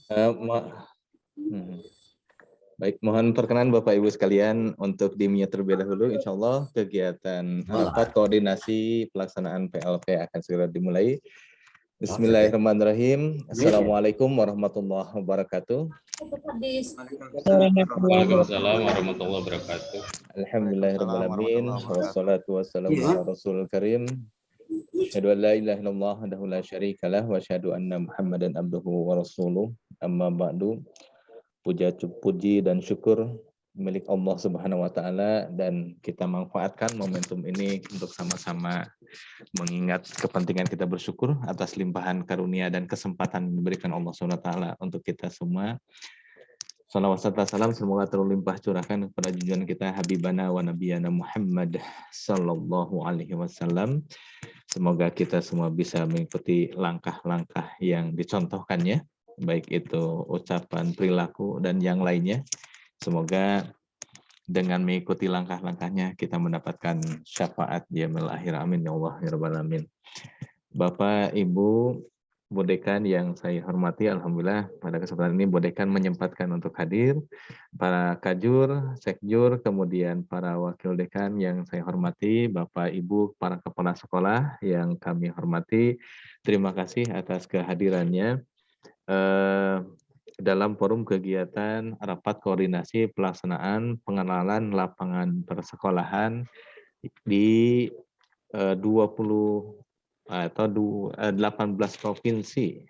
Eh, mo- hmm. Baik, mohon perkenan Bapak Ibu sekalian untuk di-mute terlebih dahulu. Insya Allah kegiatan rapat koordinasi pelaksanaan PLP akan segera dimulai. Bismillahirrahmanirrahim. Assalamualaikum warahmatullahi wabarakatuh. Waalaikumsalam warahmatullahi wabarakatuh. Alhamdulillahirrahmanirrahim. Wassalatu wassalamu ala rasulul karim. Asyhadu an la ilaha illallah wahdahu la syarikalah wa asyhadu anna Muhammadan abduhu wa rasuluh. Amma ba'du. Puji dan syukur milik Allah Subhanahu wa taala, dan kita manfaatkan momentum ini untuk sama-sama mengingat kepentingan kita bersyukur atas limpahan karunia dan kesempatan yang diberikan Allah Subhanahu wa taala untuk kita semua. Salawat serta salam semoga terlimpah curahkan kepada junjungan kita Habibana wa Nabiyana Muhammad sallallahu alaihi wasallam. Semoga kita semua bisa mengikuti langkah-langkah yang dicontohkannya, baik itu ucapan, perilaku, dan yang lainnya. Semoga dengan mengikuti langkah-langkahnya kita mendapatkan syafaat yaumil akhir. Amin ya Allah ya rabbal alamin. Bapak, Ibu, Bu Dekan yang saya hormati, alhamdulillah pada kesempatan ini Bu Dekan menyempatkan untuk hadir. Para Kajur, Sekjur, kemudian para Wakil Dekan yang saya hormati, Bapak Ibu, para kepala sekolah yang kami hormati, terima kasih atas kehadirannya dalam forum kegiatan rapat koordinasi pelaksanaan pengenalan lapangan persekolahan di 20 atau 18 provinsi,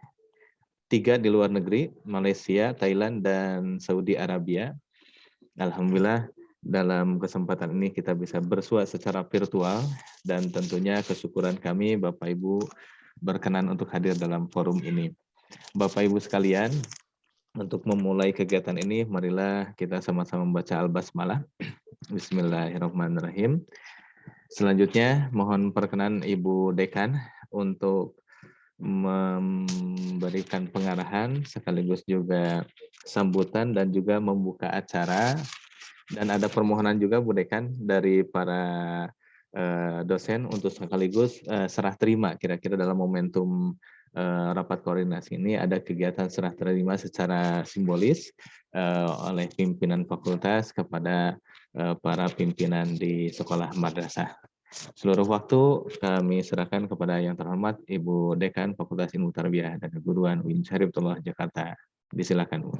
3 di luar negeri, Malaysia, Thailand, dan Saudi Arabia. Alhamdulillah dalam kesempatan ini kita bisa bersua secara virtual, dan tentunya kesyukuran kami Bapak Ibu berkenan untuk hadir dalam forum ini. Bapak Ibu sekalian, untuk memulai kegiatan ini, marilah kita sama-sama membaca Al-Basmalah. Bismillahirrahmanirrahim. Selanjutnya, mohon perkenan Ibu Dekan untuk memberikan pengarahan, sekaligus juga sambutan dan juga membuka acara. Dan ada permohonan juga Bu Dekan dari para dosen untuk sekaligus serah terima, kira-kira dalam momentum rapat koordinasi ini ada kegiatan serah terima secara simbolis oleh pimpinan fakultas kepada para pimpinan di sekolah madrasah. Seluruh waktu kami serahkan kepada yang terhormat Ibu Dekan Fakultas Ilmu Tarbiyah dan Keguruan UIN Syarifullah Jakarta. Disilakan, Bu.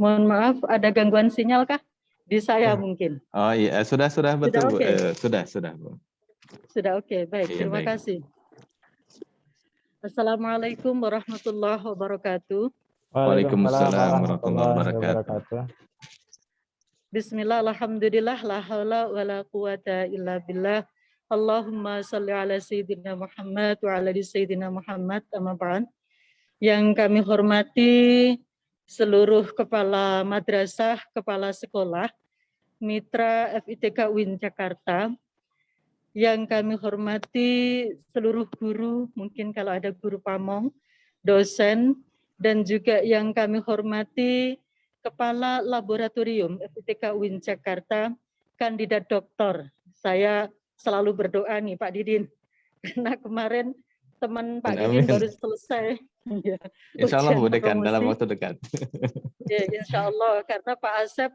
Mohon maaf, ada gangguan sinyal kah? Di saya mungkin. Oh iya, sudah betul, Bu. Okay. Sudah, Bu. Sudah oke, baik. Iya, Terima baik. kasih. Assalamualaikum warahmatullahi wabarakatuh. Waalaikumsalam warahmatullahi wabarakatuh. Bismillah, alhamdulillah, la haula wa la quwata illa billah. Allahumma salli ala Sayyidina Muhammad wa ala Sayyidina Muhammad, amma ba'd. Yang kami hormati seluruh kepala madrasah, kepala sekolah, mitra FITK UIN Jakarta, yang kami hormati seluruh guru, mungkin kalau ada guru pamong, dosen, dan juga yang kami hormati Kepala Laboratorium FITK UIN Jakarta, kandidat doktor. Saya selalu berdoa nih Pak Didin, karena kemarin teman Pak Didin baru selesai. Insya Allah Bu Dekan dalam waktu dekat. Ya, insya Allah, karena Pak Asep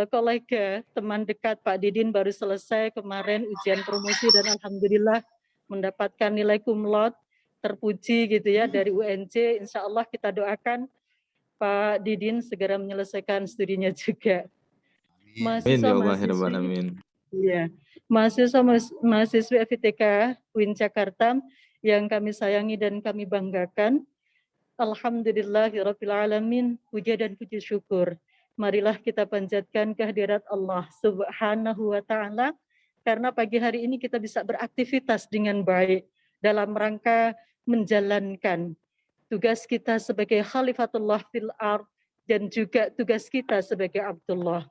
kolega, teman dekat Pak Didin baru selesai kemarin ujian promosi dan alhamdulillah mendapatkan nilai cum laude, terpuji gitu ya dari UNJ. Insya Allah kita doakan Pak Didin segera menyelesaikan studinya juga. Mahasiswa FITK UIN Jakarta yang kami sayangi dan kami banggakan, alhamdulillahirabbil alamin, puja dan puji syukur. Marilah kita panjatkan kehadirat Allah Subhanahu wa taala karena pagi hari ini kita bisa beraktivitas dengan baik dalam rangka menjalankan tugas kita sebagai khalifatullah fil ard dan juga tugas kita sebagai Abdullah.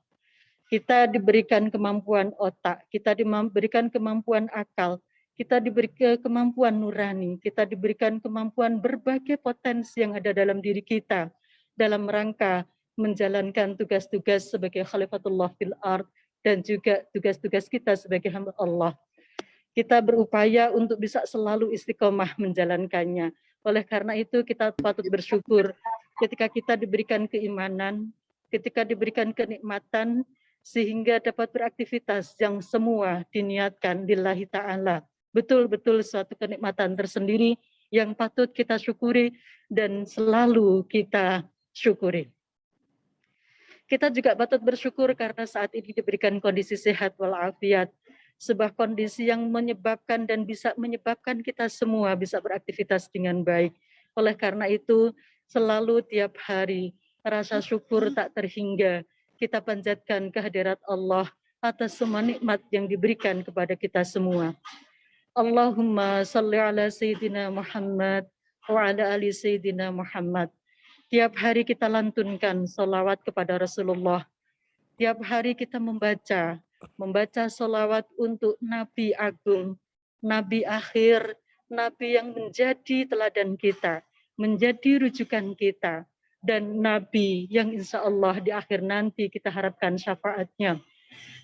Kita diberikan kemampuan otak, kita diberikan kemampuan akal, kita diberi kemampuan nurani, kita diberikan kemampuan berbagai potensi yang ada dalam diri kita dalam rangka menjalankan tugas-tugas sebagai Khalifatullah fil Ard dan juga tugas-tugas kita sebagai hamba Allah. Kita berupaya untuk bisa selalu istiqomah menjalankannya. Oleh karena itu kita patut bersyukur ketika kita diberikan keimanan, ketika diberikan kenikmatan, sehingga dapat beraktivitas yang semua diniatkan lillahi ta'ala. Betul-betul suatu kenikmatan tersendiri yang patut kita syukuri dan selalu kita syukuri. Kita juga patut bersyukur karena saat ini diberikan kondisi sehat walafiat, sebuah kondisi yang menyebabkan dan bisa menyebabkan kita semua bisa beraktivitas dengan baik. Oleh karena itu, selalu tiap hari rasa syukur tak terhingga kita panjatkan kehadirat Allah atas semua nikmat yang diberikan kepada kita semua. Allahumma salli ala Sayyidina Muhammad wa ala ali Sayyidina Muhammad. Tiap hari kita lantunkan sholawat kepada Rasulullah. Tiap hari kita membaca sholawat untuk Nabi Agung, Nabi akhir, Nabi yang menjadi teladan kita, menjadi rujukan kita, dan Nabi yang insya Allah di akhir nanti kita harapkan syafaatnya.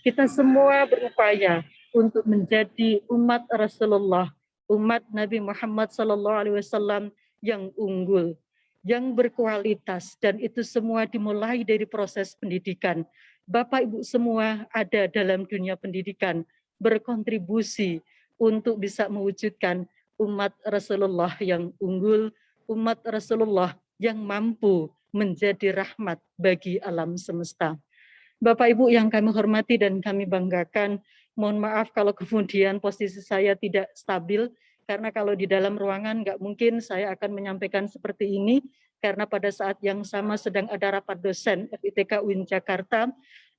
Kita semua berupaya untuk menjadi umat Rasulullah, umat Nabi Muhammad SAW yang unggul, yang berkualitas, dan itu semua dimulai dari proses pendidikan. Bapak Ibu semua ada dalam dunia pendidikan, berkontribusi untuk bisa mewujudkan umat Rasulullah yang unggul, umat Rasulullah yang mampu menjadi rahmat bagi alam semesta. Bapak Ibu yang kami hormati dan kami banggakan, mohon maaf kalau kemudian posisi saya tidak stabil, karena kalau di dalam ruangan nggak mungkin saya akan menyampaikan seperti ini, karena pada saat yang sama sedang ada rapat dosen FITK UIN Jakarta,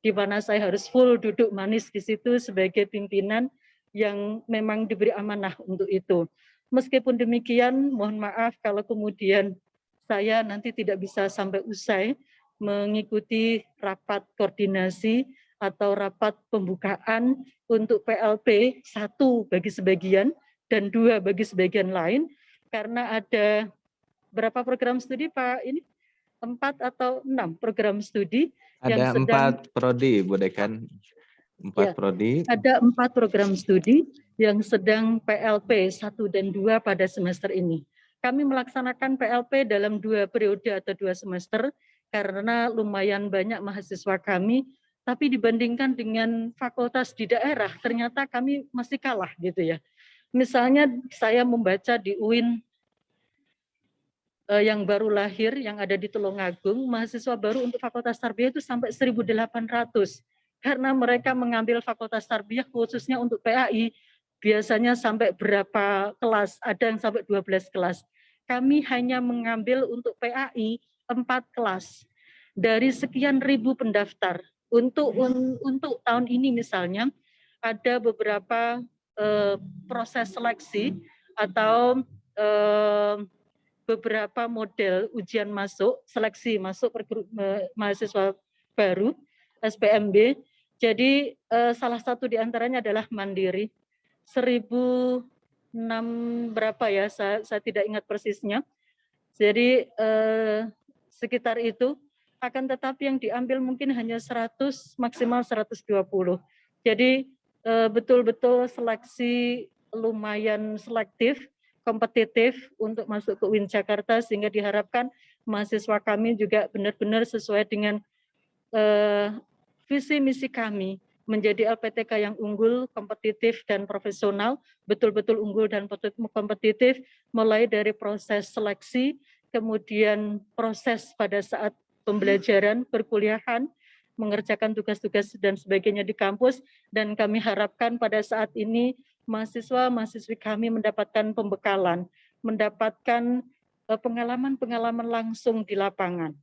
di mana saya harus full duduk manis di situ sebagai pimpinan yang memang diberi amanah untuk itu. Meskipun demikian, mohon maaf kalau kemudian saya nanti tidak bisa sampai usai mengikuti rapat koordinasi atau rapat pembukaan untuk PLP 1 bagi sebagian dan 2 bagi sebagian lain, karena ada berapa program studi Pak ini? 4 atau 6 program studi yang ada sedang 4 prodi, Bu Dekan. 4 prodi. Ada 4 program studi yang sedang PLP 1 dan 2 pada semester ini. Kami melaksanakan PLP dalam 2 periode atau 2 semester karena lumayan banyak mahasiswa kami, tapi dibandingkan dengan fakultas di daerah ternyata kami masih kalah gitu ya. Misalnya saya membaca di UIN yang baru lahir yang ada di Tulungagung, mahasiswa baru untuk fakultas tarbiyah itu sampai 1.800. Karena mereka mengambil fakultas tarbiyah khususnya untuk PAI, biasanya sampai berapa kelas, ada yang sampai 12 kelas. Kami hanya mengambil untuk PAI 4 kelas. Dari sekian ribu pendaftar, untuk tahun ini misalnya, ada beberapa proses seleksi atau beberapa model ujian masuk, seleksi masuk mahasiswa baru, SPMB. Jadi salah satu di antaranya adalah mandiri, 1.006 berapa ya, saya tidak ingat persisnya. Jadi sekitar itu, akan tetapi yang diambil mungkin hanya 100, maksimal 120. Jadi betul-betul seleksi lumayan selektif, kompetitif untuk masuk ke UIN Jakarta, sehingga diharapkan mahasiswa kami juga benar-benar sesuai dengan visi misi kami menjadi LPTK yang unggul, kompetitif, dan profesional, betul-betul unggul dan kompetitif, mulai dari proses seleksi, kemudian proses pada saat pembelajaran, perkuliahan, mengerjakan tugas-tugas dan sebagainya di kampus, dan kami harapkan pada saat ini mahasiswa-mahasiswi kami mendapatkan pembekalan, mendapatkan pengalaman-pengalaman langsung di lapangan.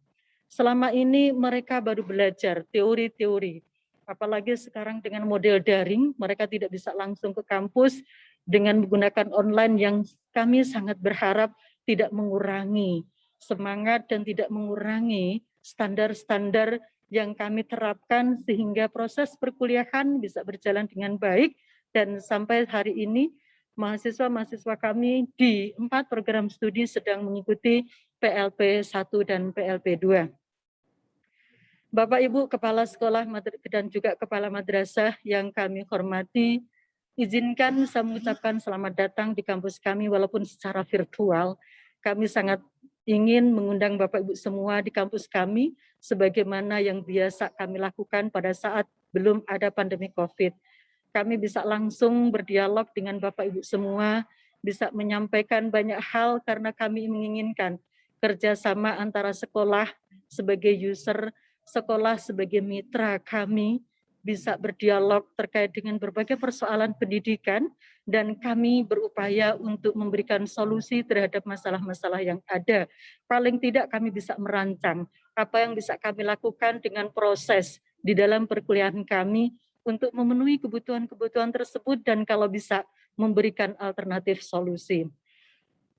Selama ini mereka baru belajar teori-teori, apalagi sekarang dengan model daring, mereka tidak bisa langsung ke kampus dengan menggunakan online yang kami sangat berharap tidak mengurangi semangat dan tidak mengurangi standar-standar yang kami terapkan sehingga proses perkuliahan bisa berjalan dengan baik. Dan sampai hari ini mahasiswa-mahasiswa kami di 4 program studi sedang mengikuti PLP 1 dan PLP 2. Bapak Ibu Kepala Sekolah dan juga Kepala Madrasah yang kami hormati, izinkan saya mengucapkan selamat datang di kampus kami walaupun secara virtual. Kami sangat ingin mengundang Bapak Ibu semua di kampus kami sebagaimana yang biasa kami lakukan pada saat belum ada pandemi COVID. Kami bisa langsung berdialog dengan Bapak Ibu semua, bisa menyampaikan banyak hal karena kami menginginkan kerjasama antara sekolah sebagai user, sekolah sebagai mitra kami, bisa berdialog terkait dengan berbagai persoalan pendidikan, dan kami berupaya untuk memberikan solusi terhadap masalah-masalah yang ada. Paling tidak kami bisa merancang apa yang bisa kami lakukan dengan proses di dalam perkuliahan kami untuk memenuhi kebutuhan-kebutuhan tersebut dan kalau bisa memberikan alternatif solusi.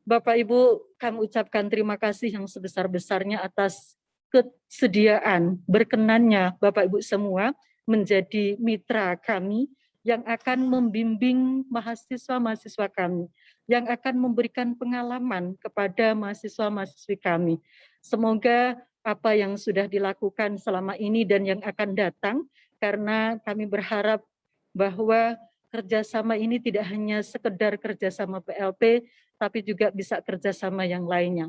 Bapak Ibu, kami ucapkan terima kasih yang sebesar-besarnya atas kesediaan berkenannya Bapak Ibu semua menjadi mitra kami yang akan membimbing mahasiswa-mahasiswa kami, yang akan memberikan pengalaman kepada mahasiswa-mahasiswi kami. Semoga apa yang sudah dilakukan selama ini dan yang akan datang, karena kami berharap bahwa kerjasama ini tidak hanya sekedar kerjasama PLP, tapi juga bisa kerjasama yang lainnya.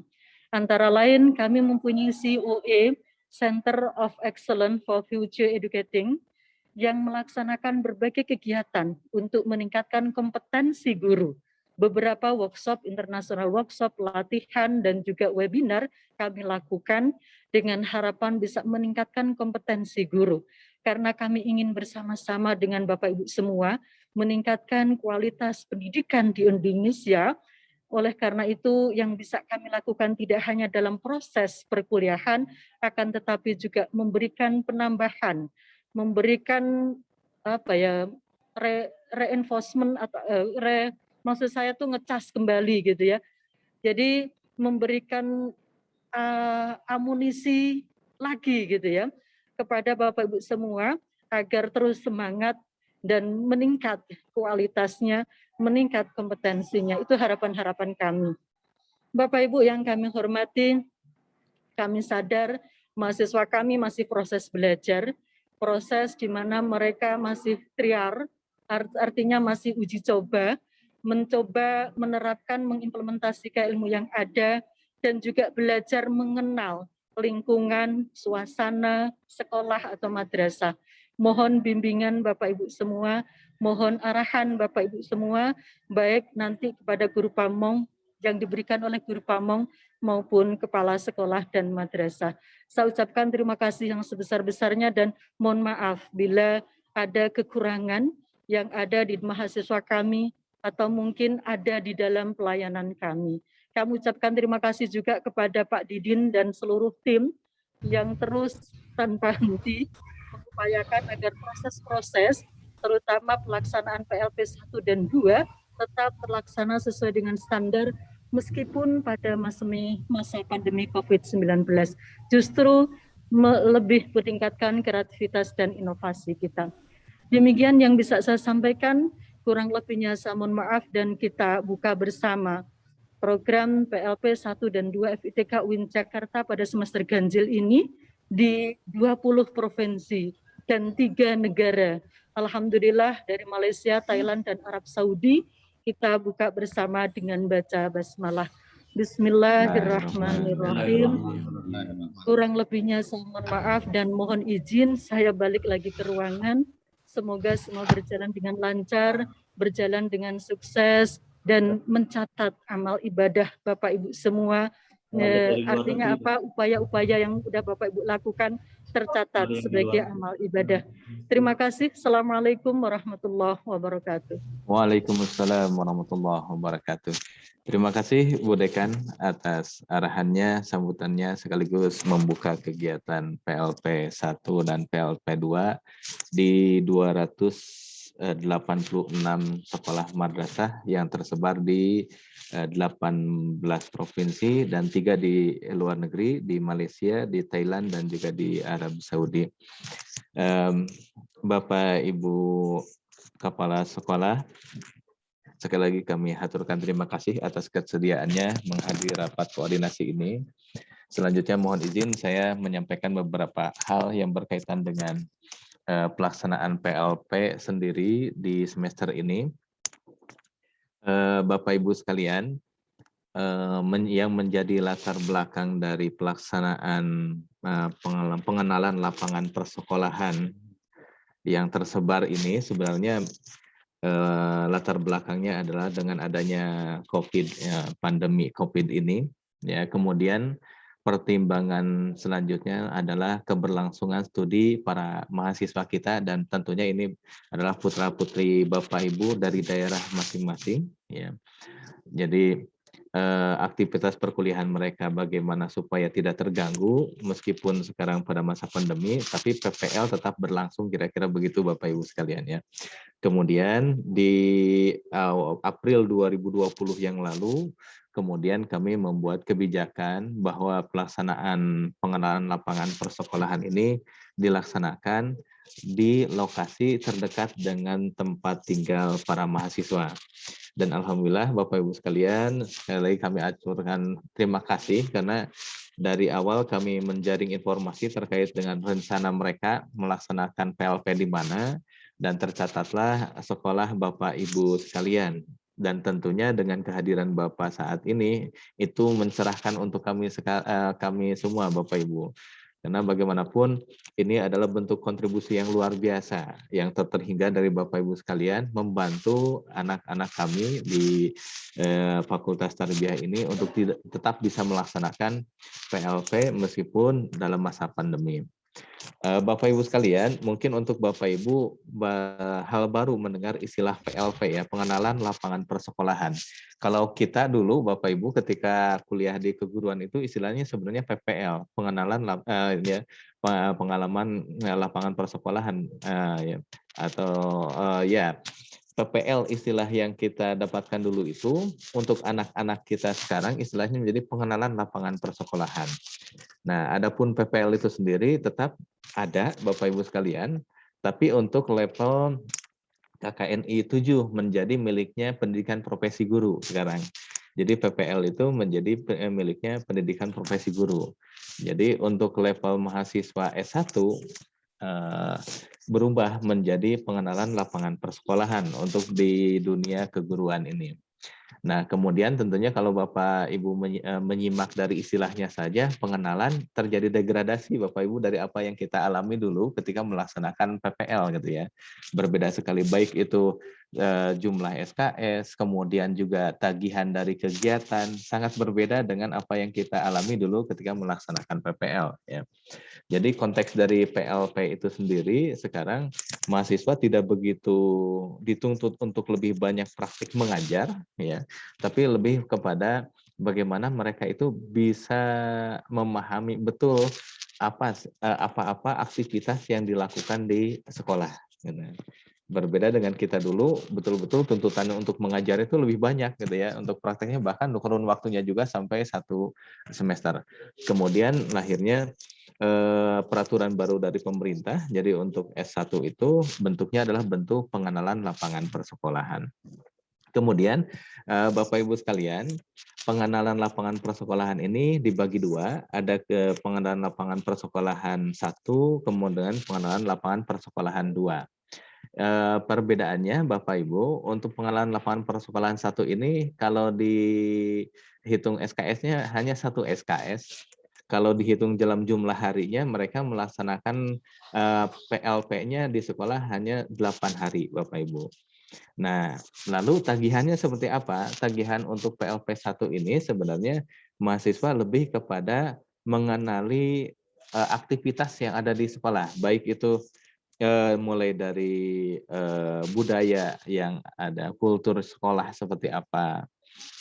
Antara lain kami mempunyai COE, Center of Excellence for Future Educating, yang melaksanakan berbagai kegiatan untuk meningkatkan kompetensi guru. Beberapa workshop, internasional workshop, latihan, dan juga webinar kami lakukan dengan harapan bisa meningkatkan kompetensi guru. Karena kami ingin bersama-sama dengan Bapak Ibu semua meningkatkan kualitas pendidikan di Indonesia. Oleh karena itu yang bisa kami lakukan tidak hanya dalam proses perkuliahan, akan tetapi juga memberikan penambahan, memberikan reinforcement atau maksud saya tuh ngecas kembali gitu ya. Jadi memberikan amunisi lagi gitu ya kepada Bapak Ibu semua agar terus semangat dan meningkat kualitasnya, meningkat kompetensinya. Itu harapan-harapan kami. Bapak Ibu yang kami hormati, kami sadar mahasiswa kami masih proses belajar, proses di mana mereka masih trial, artinya masih uji coba, mencoba menerapkan, mengimplementasikan ilmu yang ada, dan juga belajar mengenal lingkungan, suasana, sekolah atau madrasah. Mohon bimbingan Bapak Ibu semua, mohon arahan Bapak Ibu semua, baik nanti kepada guru pamong yang diberikan oleh guru pamong maupun kepala sekolah dan madrasah. Saya ucapkan terima kasih yang sebesar-besarnya dan mohon maaf bila ada kekurangan yang ada di mahasiswa kami atau mungkin ada di dalam pelayanan kami. Kami ucapkan terima kasih juga kepada Pak Didin dan seluruh tim yang terus tanpa henti mengupayakan agar proses-proses terutama pelaksanaan PLP 1 dan 2 tetap terlaksana sesuai dengan standar meskipun pada masa pandemi COVID-19 justru lebih meningkatkan kreativitas dan inovasi kita. Demikian yang bisa saya sampaikan, kurang lebihnya saya mohon maaf dan kita buka bersama program PLP 1 dan 2 FITK UIN Jakarta pada semester ganjil ini di 20 provinsi dan 3 negara. Alhamdulillah dari Malaysia, Thailand, dan Arab Saudi, kita buka bersama dengan baca basmalah. Bismillahirrahmanirrahim. Kurang lebihnya saya mohon maaf dan mohon izin saya balik lagi ke ruangan. Semoga semua berjalan dengan lancar, berjalan dengan sukses, dan mencatat amal ibadah Bapak Ibu semua. Artinya apa? Upaya-upaya yang sudah Bapak Ibu lakukan tercatat sebagai amal ibadah. Terima kasih. Assalamualaikum warahmatullahi wabarakatuh. Waalaikumsalam warahmatullahi wabarakatuh. Terima kasih Bu Dekan atas arahannya, sambutannya sekaligus membuka kegiatan PLP 1 dan PLP 2 di 286 sekolah madrasah yang tersebar di 18 provinsi dan 3 di luar negeri, di Malaysia, di Thailand, dan juga di Arab Saudi. Bapak Ibu Kepala Sekolah, Sekali lagi kami haturkan terima kasih atas kesediaannya menghadiri rapat koordinasi ini. Selanjutnya mohon izin saya menyampaikan beberapa hal yang berkaitan dengan pelaksanaan PLP sendiri di semester ini. Bapak Ibu sekalian, yang menjadi latar belakang dari pelaksanaan pengenalan lapangan persekolahan yang tersebar ini sebenarnya latar belakangnya adalah dengan adanya pandemi COVID ini, ya. Kemudian pertimbangan selanjutnya adalah keberlangsungan studi para mahasiswa kita, dan tentunya ini adalah putra putri Bapak Ibu dari daerah masing-masing, ya. Jadi aktivitas perkuliahan mereka bagaimana supaya tidak terganggu meskipun sekarang pada masa pandemi, tapi PPL tetap berlangsung, kira-kira begitu Bapak Ibu sekalian, ya. Kemudian di April 2020 yang lalu, kemudian kami membuat kebijakan bahwa pelaksanaan pengenalan lapangan persekolahan ini dilaksanakan di lokasi terdekat dengan tempat tinggal para mahasiswa. Dan alhamdulillah Bapak Ibu sekalian, sekali lagi kami aturkan terima kasih karena dari awal kami menjaring informasi terkait dengan rencana mereka melaksanakan PLP di mana, dan tercatatlah sekolah Bapak Ibu sekalian. Dan tentunya dengan kehadiran Bapak saat ini itu mencerahkan untuk kami semua Bapak Ibu. Karena bagaimanapun ini adalah bentuk kontribusi yang luar biasa yang terhingga dari Bapak Ibu sekalian membantu anak-anak kami di Fakultas Tarbiyah ini untuk tetap bisa melaksanakan PLP meskipun dalam masa pandemi. Bapak Ibu sekalian, mungkin untuk Bapak Ibu hal baru mendengar istilah PLP, ya, pengenalan lapangan persekolahan. Kalau kita dulu Bapak Ibu ketika kuliah di keguruan itu istilahnya sebenarnya PPL, pengenalan pengalaman lapangan persekolahan, ya, atau ya. PPL istilah yang kita dapatkan dulu itu untuk anak-anak kita sekarang istilahnya menjadi pengenalan lapangan persekolahan. Nah, adapun PPL itu sendiri tetap ada Bapak Ibu sekalian, tapi untuk level KKNI 7 menjadi miliknya pendidikan profesi guru sekarang. Jadi PPL itu menjadi miliknya pendidikan profesi guru. Jadi untuk level mahasiswa S1 berubah menjadi pengenalan lapangan persekolahan untuk di dunia keguruan ini. Nah, kemudian tentunya kalau Bapak Ibu menyimak dari istilahnya saja, pengenalan terjadi degradasi Bapak Ibu dari apa yang kita alami dulu ketika melaksanakan PPL gitu ya. Berbeda sekali, baik itu jumlah SKS, kemudian juga tagihan dari kegiatan, sangat berbeda dengan apa yang kita alami dulu ketika melaksanakan PPL ya. Jadi konteks dari PLP itu sendiri sekarang mahasiswa tidak begitu dituntut untuk lebih banyak praktik mengajar ya, tapi lebih kepada bagaimana mereka itu bisa memahami betul apa-apa aktivitas yang dilakukan di sekolah. Berbeda dengan kita dulu, betul-betul tuntutannya untuk mengajar itu lebih banyak gitu ya, untuk prakteknya bahkan kurun waktunya juga sampai 1 semester. Kemudian lahirnya peraturan baru dari pemerintah, jadi untuk S1 itu bentuknya adalah bentuk pengenalan lapangan persekolahan. Kemudian Bapak Ibu sekalian, pengenalan lapangan persekolahan ini dibagi dua, ada pengenalan lapangan persekolahan 1, kemudian pengenalan lapangan persekolahan 2. Perbedaannya Bapak Ibu, untuk pengenalan lapangan persekolahan 1 ini kalau dihitung SKS-nya hanya 1 SKS. Kalau dihitung dalam jumlah harinya, mereka melaksanakan PLP-nya di sekolah hanya 8 hari Bapak Ibu. Nah, lalu tagihannya seperti apa? Tagihan untuk PLP 1 ini sebenarnya mahasiswa lebih kepada mengenali aktivitas yang ada di sekolah, baik itu mulai dari budaya yang ada, kultur sekolah seperti apa,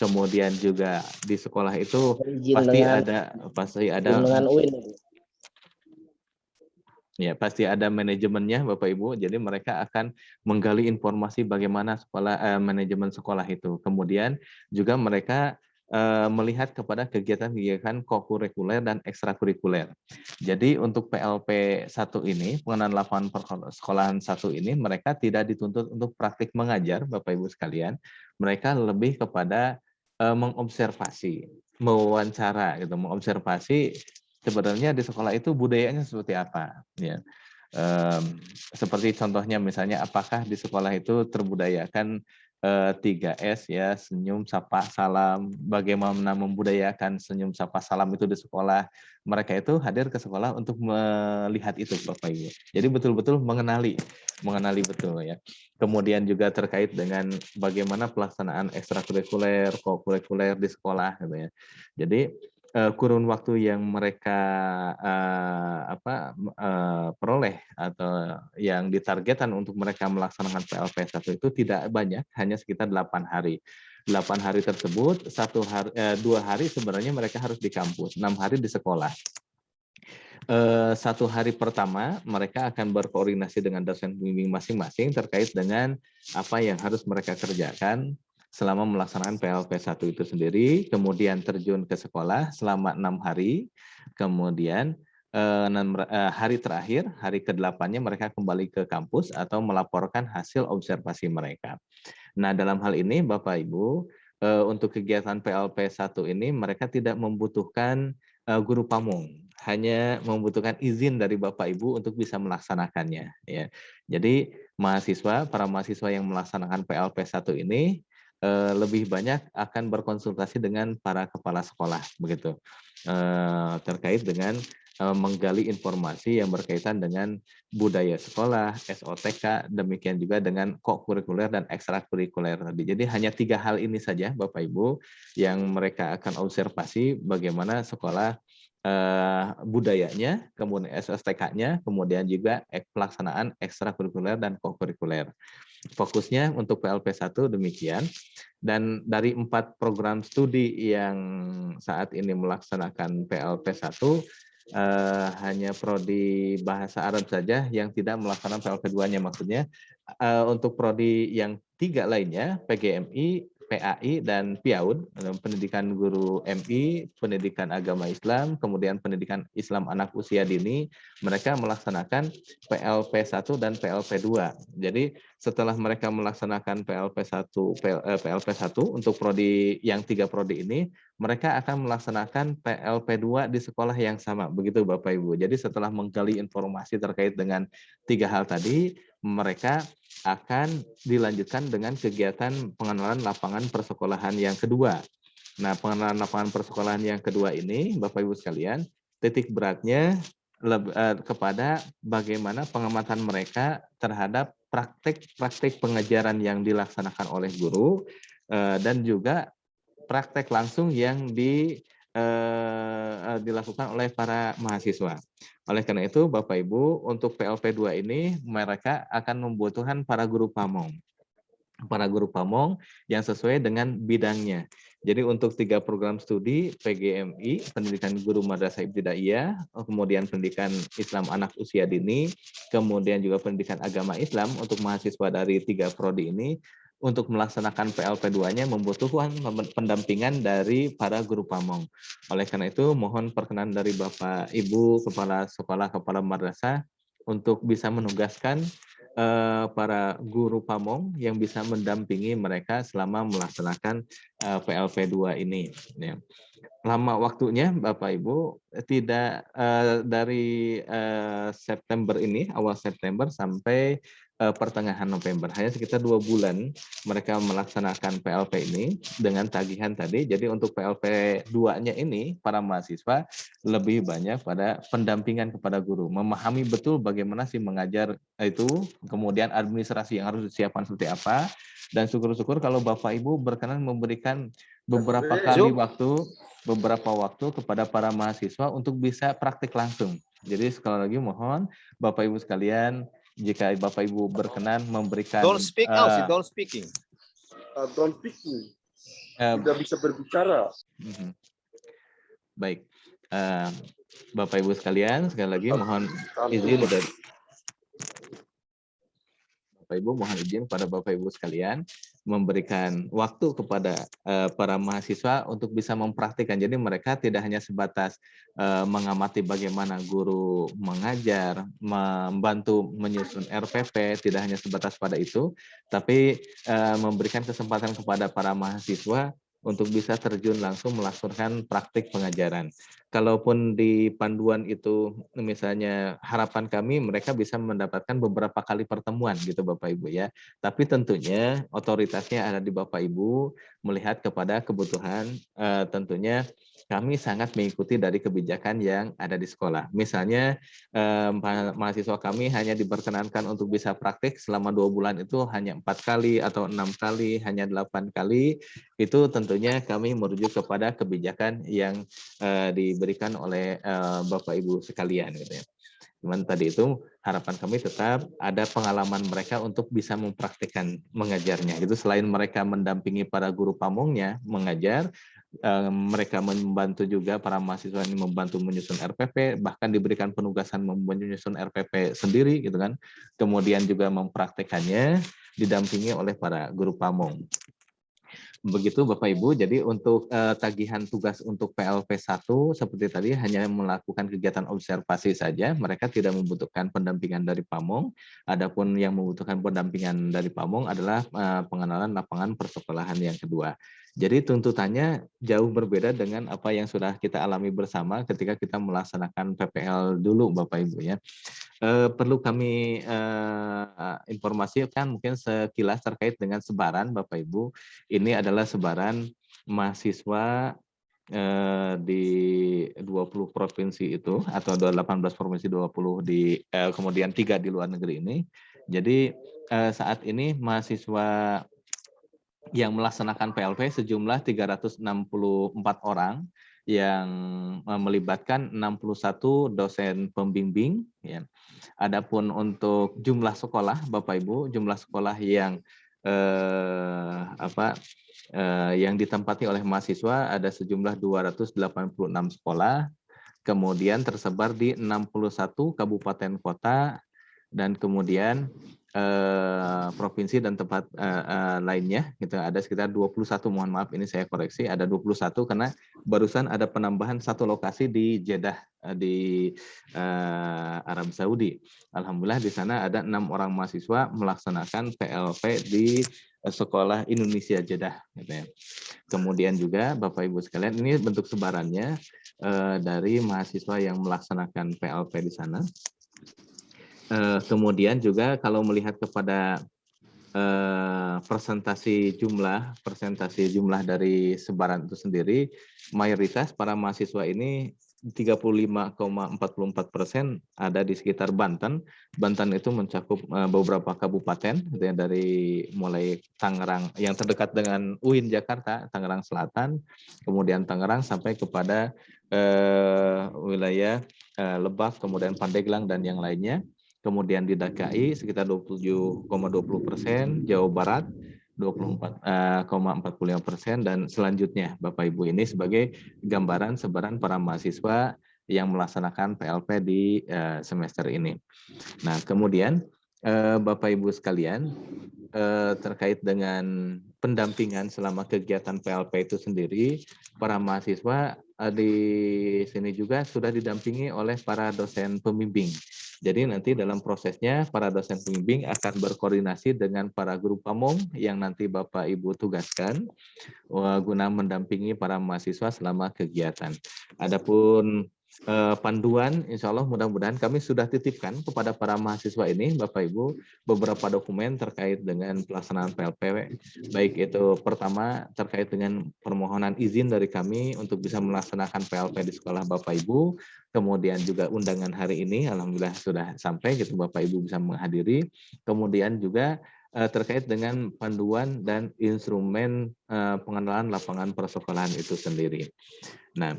kemudian juga di sekolah itu pasti ada ya, pasti ada manajemennya Bapak Ibu. Jadi mereka akan menggali informasi bagaimana manajemen sekolah itu. Kemudian juga mereka melihat kepada kegiatan-kegiatan kokurikuler dan ekstrakurikuler. Jadi untuk PLP 1 ini, pengenalan lapangan persekolahan 1 ini, mereka tidak dituntut untuk praktik mengajar, Bapak Ibu sekalian. Mereka lebih kepada mengobservasi, mewawancara, gitu, mengobservasi sebenarnya di sekolah itu budayanya seperti apa, ya. Seperti contohnya misalnya apakah di sekolah itu terbudayakan 3S ya, senyum, sapa, salam, bagaimana membudayakan senyum, sapa, salam itu di sekolah. Mereka itu hadir ke sekolah untuk melihat itu, Bapak Ibu. Jadi betul-betul mengenali betul ya. Kemudian juga terkait dengan bagaimana pelaksanaan ekstrakurikuler, kokurikuler di sekolah gitu ya. Jadi kurun waktu yang mereka peroleh atau yang ditargetkan untuk mereka melaksanakan PLP 1 itu tidak banyak, hanya sekitar 8 hari. 8 hari tersebut, 2 hari sebenarnya mereka harus di kampus, 6 hari di sekolah. 1 hari pertama mereka akan berkoordinasi dengan dosen pembimbing masing-masing terkait dengan apa yang harus mereka kerjakan selama melaksanakan PLP 1 itu sendiri, kemudian terjun ke sekolah selama 6 hari, kemudian hari terakhir, hari ke-8-nya mereka kembali ke kampus atau melaporkan hasil observasi mereka. Nah, dalam hal ini Bapak Ibu, untuk kegiatan PLP 1 ini mereka tidak membutuhkan guru pamong, hanya membutuhkan izin dari Bapak Ibu untuk bisa melaksanakannya. Ya. Jadi para mahasiswa yang melaksanakan PLP 1 ini lebih banyak akan berkonsultasi dengan para kepala sekolah begitu, terkait dengan menggali informasi yang berkaitan dengan budaya sekolah, SOTK, demikian juga dengan kokurikuler dan ekstrakurikuler tadi. Jadi hanya 3 hal ini saja Bapak Ibu yang mereka akan observasi bagaimana sekolah budayanya, kemudian SOTK-nya, kemudian juga pelaksanaan ekstrakurikuler dan kokurikuler. Fokusnya untuk PLP 1 demikian. Dan dari 4 program studi yang saat ini melaksanakan PLP 1, hanya prodi bahasa Arab saja yang tidak melaksanakan PLP 2-nya maksudnya. Untuk prodi yang 3 lainnya, PGMI, PAI, dan PIAUD, pendidikan guru MI, pendidikan agama Islam, kemudian pendidikan Islam anak usia dini, mereka melaksanakan PLP 1 dan PLP 2. Jadi setelah mereka melaksanakan PLP 1 untuk prodi yang 3 prodi ini, mereka akan melaksanakan PLP 2 di sekolah yang sama, begitu Bapak Ibu. Jadi setelah menggali informasi terkait dengan 3 hal tadi, mereka akan dilanjutkan dengan kegiatan pengenalan lapangan persekolahan yang kedua. Nah, pengenalan lapangan persekolahan yang kedua ini, Bapak Ibu sekalian, titik beratnya kepada bagaimana pengamatan mereka terhadap praktek pengajaran yang dilaksanakan oleh guru dan juga praktek langsung yang dilakukan oleh para mahasiswa. Oleh karena itu, Bapak Ibu, untuk PLP 2 ini mereka akan membutuhkan para guru pamong yang sesuai dengan bidangnya. Jadi untuk 3 program studi PGMI, pendidikan guru madrasah ibtidaiyah, kemudian pendidikan Islam anak usia dini, kemudian juga pendidikan agama Islam untuk mahasiswa dari 3 prodi ini, untuk melaksanakan PLP 2-nya membutuhkan pendampingan dari para guru pamong. Oleh karena itu, mohon perkenan dari Bapak Ibu kepala sekolah, kepala madrasah untuk bisa menugaskan para guru pamong yang bisa mendampingi mereka selama melaksanakan PLP 2 ini. Ya. Lama waktunya Bapak Ibu tidak dari September ini, awal September sampai pertengahan November, hanya sekitar 2 bulan mereka melaksanakan PLP ini dengan tagihan tadi. Jadi untuk PLP 2-nya ini para mahasiswa lebih banyak pada pendampingan kepada guru, memahami betul bagaimana sih mengajar itu, kemudian administrasi yang harus disiapkan seperti apa, dan syukur-syukur kalau Bapak Ibu berkenan memberikan beberapa waktu kepada para mahasiswa untuk bisa praktik langsung. Jadi sekali lagi mohon Bapak Ibu sekalian, jika Bapak Ibu berkenan memberikan Don't speak out, don't speaking. Don't speaking. Tidak bisa berbicara. Baik. Bapak Ibu sekalian, sekali lagi mohon izin dari Bapak Ibu, mohon izin pada Bapak Ibu sekalian memberikan waktu kepada para mahasiswa untuk bisa mempraktikkan. Jadi mereka tidak hanya sebatas mengamati bagaimana guru mengajar, membantu menyusun RPP, tidak hanya sebatas pada itu, tapi memberikan kesempatan kepada para mahasiswa untuk bisa terjun langsung melaksanakan praktik pengajaran. Kalaupun di panduan itu misalnya harapan kami mereka bisa mendapatkan beberapa kali pertemuan gitu Bapak Ibu ya. Tapi tentunya otoritasnya ada di Bapak Ibu melihat kepada kebutuhan tentunya kami sangat mengikuti dari kebijakan yang ada di sekolah. Misalnya mahasiswa kami hanya diperkenankan untuk bisa praktik selama 2 bulan itu hanya 4 kali atau 6 kali, hanya 8 kali. Itu tentunya kami merujuk kepada kebijakan yang diberikan oleh Bapak Ibu sekalian gitu ya. Cuman tadi itu harapan kami tetap ada pengalaman mereka untuk bisa mempraktikkan mengajarnya. Itu selain mereka mendampingi para guru pamongnya mengajar, mereka membantu juga para mahasiswa ini membantu menyusun RPP, bahkan diberikan penugasan menyusun RPP sendiri gitu kan. Kemudian juga mempraktikannya didampingi oleh para guru pamong. Begitu Bapak Ibu, jadi untuk tagihan tugas untuk PLP 1 seperti tadi hanya melakukan kegiatan observasi saja, mereka tidak membutuhkan pendampingan dari Pamong. Adapun yang membutuhkan pendampingan dari Pamong adalah pengenalan lapangan persekolahan yang kedua. Jadi tuntutannya jauh berbeda dengan apa yang sudah kita alami bersama ketika kita melaksanakan PPL dulu Bapak Ibu ya. Perlu kami informasikan mungkin sekilas terkait dengan sebaran Bapak Ibu. Ini adalah sebaran mahasiswa di 20 provinsi itu atau 18 provinsi 20 di kemudian 3 di luar negeri ini. Jadi saat ini mahasiswa yang melaksanakan PLP sejumlah 364 orang yang melibatkan 61 dosen pembimbing ya. Adapun untuk jumlah sekolah Bapak Ibu, jumlah sekolah yang yang ditempati oleh mahasiswa ada sejumlah 286 sekolah, kemudian tersebar di 61 kabupaten kota dan kemudian provinsi dan tempat lainnya gitu ada sekitar 21, mohon maaf ini saya koreksi ada 21 karena barusan ada penambahan 1 lokasi di Jeddah di Arab Saudi. Alhamdulillah di sana ada 6 orang mahasiswa melaksanakan PLP di Sekolah Indonesia Jeddah gitu ya. Kemudian juga Bapak Ibu sekalian ini bentuk sebarannya dari mahasiswa yang melaksanakan PLP di sana. Kemudian juga kalau melihat kepada persentase jumlah dari sebaran itu sendiri, mayoritas para mahasiswa ini 35,44% ada di sekitar Banten. Banten itu mencakup beberapa kabupaten gitu ya, dari mulai Tangerang yang terdekat dengan UIN Jakarta, Tangerang Selatan, kemudian Tangerang sampai kepada wilayah Lebak, kemudian Pandeglang dan yang lainnya. Kemudian di DKI sekitar 27,20%, Jawa Barat 24,45%, dan selanjutnya Bapak Ibu ini sebagai gambaran sebaran para mahasiswa yang melaksanakan PLP di semester ini. Nah, kemudian Bapak Ibu sekalian terkait dengan pendampingan selama kegiatan PLP itu sendiri, para mahasiswa di sini juga sudah didampingi oleh para dosen pembimbing. Jadi nanti dalam prosesnya para dosen pembimbing akan berkoordinasi dengan para guru pamong yang nanti Bapak Ibu tugaskan guna mendampingi para mahasiswa selama kegiatan. Adapun panduan, insya Allah mudah-mudahan kami sudah titipkan kepada para mahasiswa ini, Bapak Ibu, beberapa dokumen terkait dengan pelaksanaan PLP, baik itu pertama terkait dengan permohonan izin dari kami untuk bisa melaksanakan PLP di sekolah Bapak Ibu, kemudian juga undangan hari ini, alhamdulillah sudah sampai, gitu Bapak Ibu bisa menghadiri, kemudian juga terkait dengan panduan dan instrumen pengenalan lapangan persekolahan itu sendiri. Nah,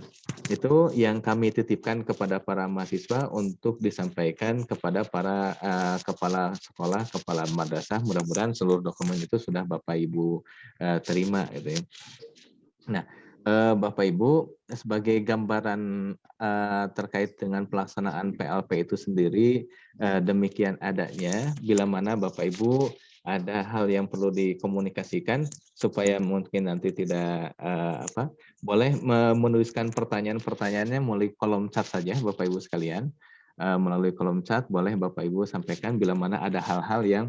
itu yang kami titipkan kepada para mahasiswa untuk disampaikan kepada para kepala sekolah, kepala madrasah. Mudah-mudahan seluruh dokumen itu sudah Bapak Ibu terima, gitu ya. Nah, Bapak Ibu, sebagai gambaran terkait dengan pelaksanaan PLP itu sendiri, demikian adanya, bila mana Bapak Ibu ada hal yang perlu dikomunikasikan supaya mungkin nanti tidak boleh menuliskan pertanyaannya melalui kolom chat saja Bapak Ibu sekalian. Melalui kolom chat boleh Bapak Ibu sampaikan bila mana ada hal-hal yang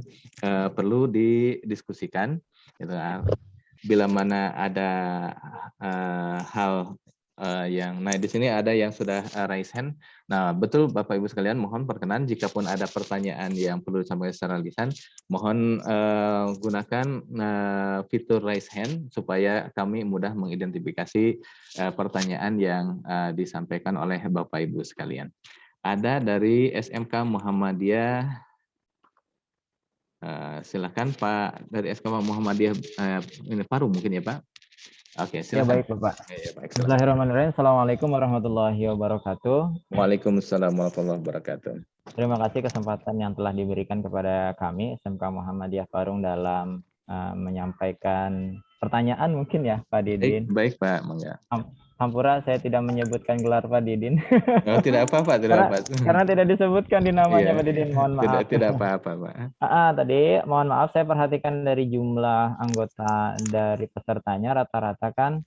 perlu didiskusikan gitu. Bila mana ada hal di sini ada yang sudah raise hand. Nah, betul Bapak Ibu sekalian, mohon perkenan jikapun ada pertanyaan yang perlu disampaikan secara lisan, mohon gunakan fitur raise hand supaya kami mudah mengidentifikasi pertanyaan yang disampaikan oleh Bapak Ibu sekalian. Ada dari SMK Muhammadiyah, silakan Pak, dari SMK Muhammadiyah ini Parung mungkin ya Pak. Oke, silakan. Ya baik Bapak. Ya, baik, Bismillahirrahmanirrahim. Assalamualaikum warahmatullahi wabarakatuh. Waalaikumsalam warahmatullahi wabarakatuh. Terima kasih kesempatan yang telah diberikan kepada kami SMK Muhammadiyah Parung dalam menyampaikan pertanyaan mungkin ya Pak Didin. Baik Pak, mangga. Hampura saya tidak menyebutkan gelar Pak Didin. Oh, tidak apa-apa, karena tidak disebutkan di namanya Pak Didin, mohon maaf. Tidak apa-apa Pak. Tadi mohon maaf saya perhatikan dari jumlah anggota dari pesertanya rata-rata kan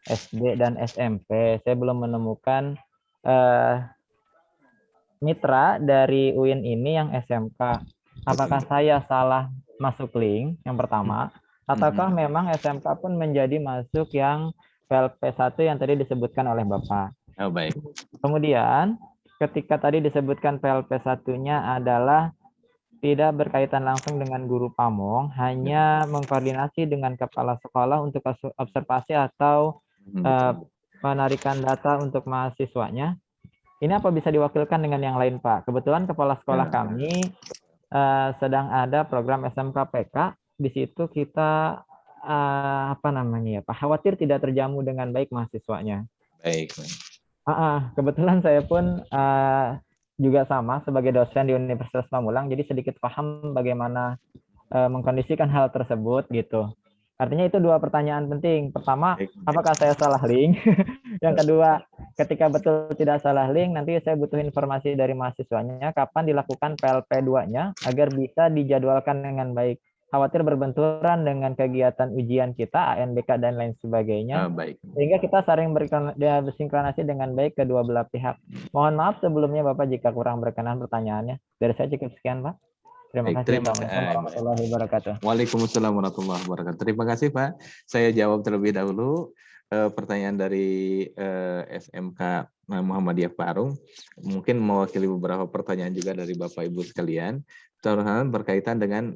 SD dan SMP. Saya belum menemukan mitra dari UIN ini yang SMK. Apakah saya salah masuk link yang pertama? Ataukah memang SMK pun menjadi masuk yang PLP1 yang tadi disebutkan oleh Bapak? Oh, baik. Kemudian ketika tadi disebutkan PLP1-nya adalah tidak berkaitan langsung dengan guru pamong, hanya mengkoordinasi dengan kepala sekolah untuk observasi atau penarikan data untuk mahasiswanya. Ini apa bisa diwakilkan dengan yang lain, Pak? Kebetulan kepala sekolah kami sedang ada program SMK PK. Di situ kita Pak, khawatir tidak terjamu dengan baik mahasiswanya. Baik. Kebetulan saya pun juga sama sebagai dosen di Universitas Pamulang, jadi sedikit paham bagaimana mengkondisikan hal tersebut gitu. Artinya itu dua pertanyaan penting. Pertama, apakah saya salah link? Yang kedua, ketika betul tidak salah link, nanti saya butuh informasi dari mahasiswanya kapan dilakukan PLP2-nya agar bisa dijadwalkan dengan baik. Khawatir berbenturan dengan kegiatan ujian kita, ANBK dan lain sebagainya. Baik. Sehingga kita saling bersinkronasi dengan baik kedua belah pihak. Mohon maaf sebelumnya Bapak jika kurang berkenan pertanyaannya. Dari saya cukup sekian Pak. Terima kasih. Assalamualaikum warahmatullahi wabarakatuh. Waalaikumsalam warahmatullahi wabarakatuh. Terima kasih Pak. Saya jawab terlebih dahulu pertanyaan dari SMK Muhammadiyah Parung. Mungkin mewakili beberapa pertanyaan juga dari Bapak Ibu sekalian. Berkaitan dengan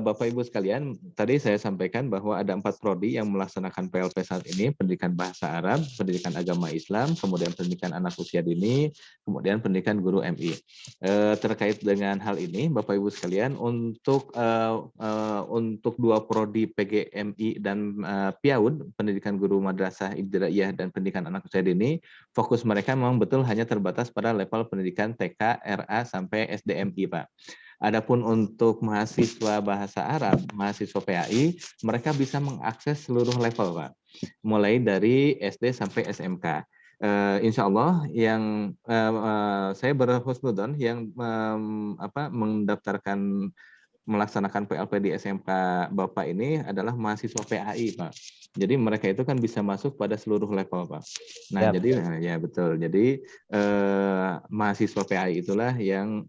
Bapak Ibu sekalian, tadi saya sampaikan bahwa ada 4 prodi yang melaksanakan PLP saat ini, pendidikan bahasa Arab, pendidikan agama Islam, kemudian pendidikan anak usia dini, kemudian pendidikan guru MI. Terkait dengan hal ini, Bapak Ibu sekalian, untuk 2 prodi PGMI dan PIAUD, pendidikan guru madrasah ibtidaiyah dan pendidikan anak usia dini, fokus mereka memang betul hanya terbatas pada level pendidikan TK, RA sampai SDMI, Pak. Adapun untuk mahasiswa bahasa Arab, mahasiswa PAI, mereka bisa mengakses seluruh level, Pak. Mulai dari SD sampai SMK. Insya Allah yang saya berhusnudzon yang mendaftarkan melaksanakan PLP di SMK Bapak ini adalah mahasiswa PAI, Pak. Jadi mereka itu kan bisa masuk pada seluruh level, Pak. Nah, jadi ya betul. Jadi mahasiswa PAI itulah yang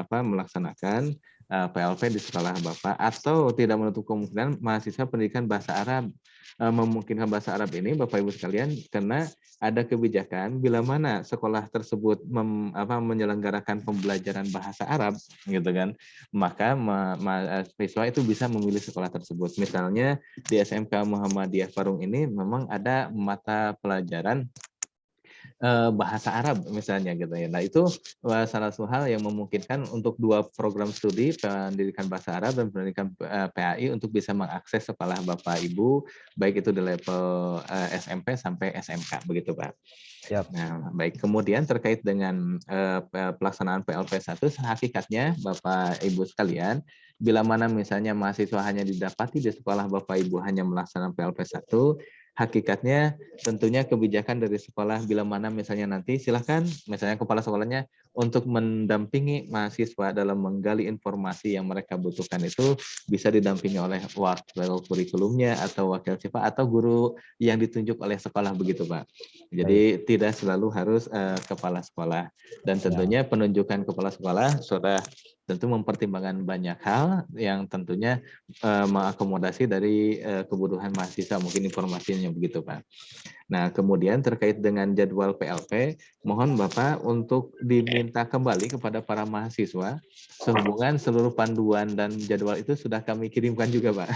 melaksanakan PLP di sekolah Bapak, atau tidak menutup kemungkinan mahasiswa pendidikan bahasa Arab memungkinkan bahasa Arab ini, Bapak Ibu sekalian, karena ada kebijakan bila mana sekolah tersebut menyelenggarakan pembelajaran bahasa Arab, gitu kan, maka mahasiswa itu bisa memilih sekolah tersebut. Misalnya di SMK Muhammadiyah Parung ini memang ada mata pelajaran bahasa Arab misalnya gitu ya. Nah, itu salah satu hal yang memungkinkan untuk 2 program studi pendidikan bahasa Arab dan pendidikan PAI untuk bisa mengakses sekolah Bapak Ibu baik itu di level SMP sampai SMK begitu, Pak. Siap. Nah, baik. Kemudian terkait dengan pelaksanaan PLP1, hakikatnya Bapak Ibu sekalian, bila mana misalnya mahasiswa hanya didapati di sekolah Bapak Ibu hanya melaksanakan PLP1, hakikatnya tentunya kebijakan dari sekolah bila mana misalnya nanti silahkan misalnya kepala sekolahnya untuk mendampingi mahasiswa dalam menggali informasi yang mereka butuhkan itu bisa didampingi oleh wakil kurikulumnya atau wakil siswa atau guru yang ditunjuk oleh sekolah begitu Pak. Jadi tidak selalu harus kepala sekolah dan tentunya penunjukan kepala sekolah sudah tentu mempertimbangkan banyak hal yang tentunya mengakomodasi dari kebutuhan mahasiswa, mungkin informasinya begitu Pak. Nah kemudian terkait dengan jadwal PLP, mohon Bapak untuk diminta kembali kepada para mahasiswa sehubungan seluruh panduan dan jadwal itu sudah kami kirimkan juga Pak,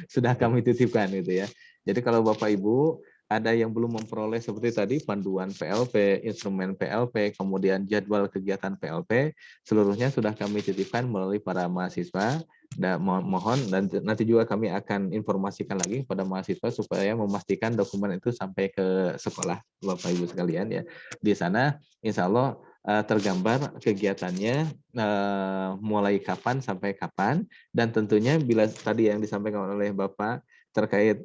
sudah kami titipkan gitu ya. Jadi kalau Bapak Ibu ada yang belum memperoleh seperti tadi panduan PLP, instrumen PLP, kemudian jadwal kegiatan PLP, seluruhnya sudah kami titipkan melalui para mahasiswa. Dan mohon dan nanti juga kami akan informasikan lagi kepada mahasiswa supaya memastikan dokumen itu sampai ke sekolah Bapak Ibu sekalian ya. Di sana insya Allah tergambar kegiatannya mulai kapan sampai kapan dan tentunya bila tadi yang disampaikan oleh Bapak terkait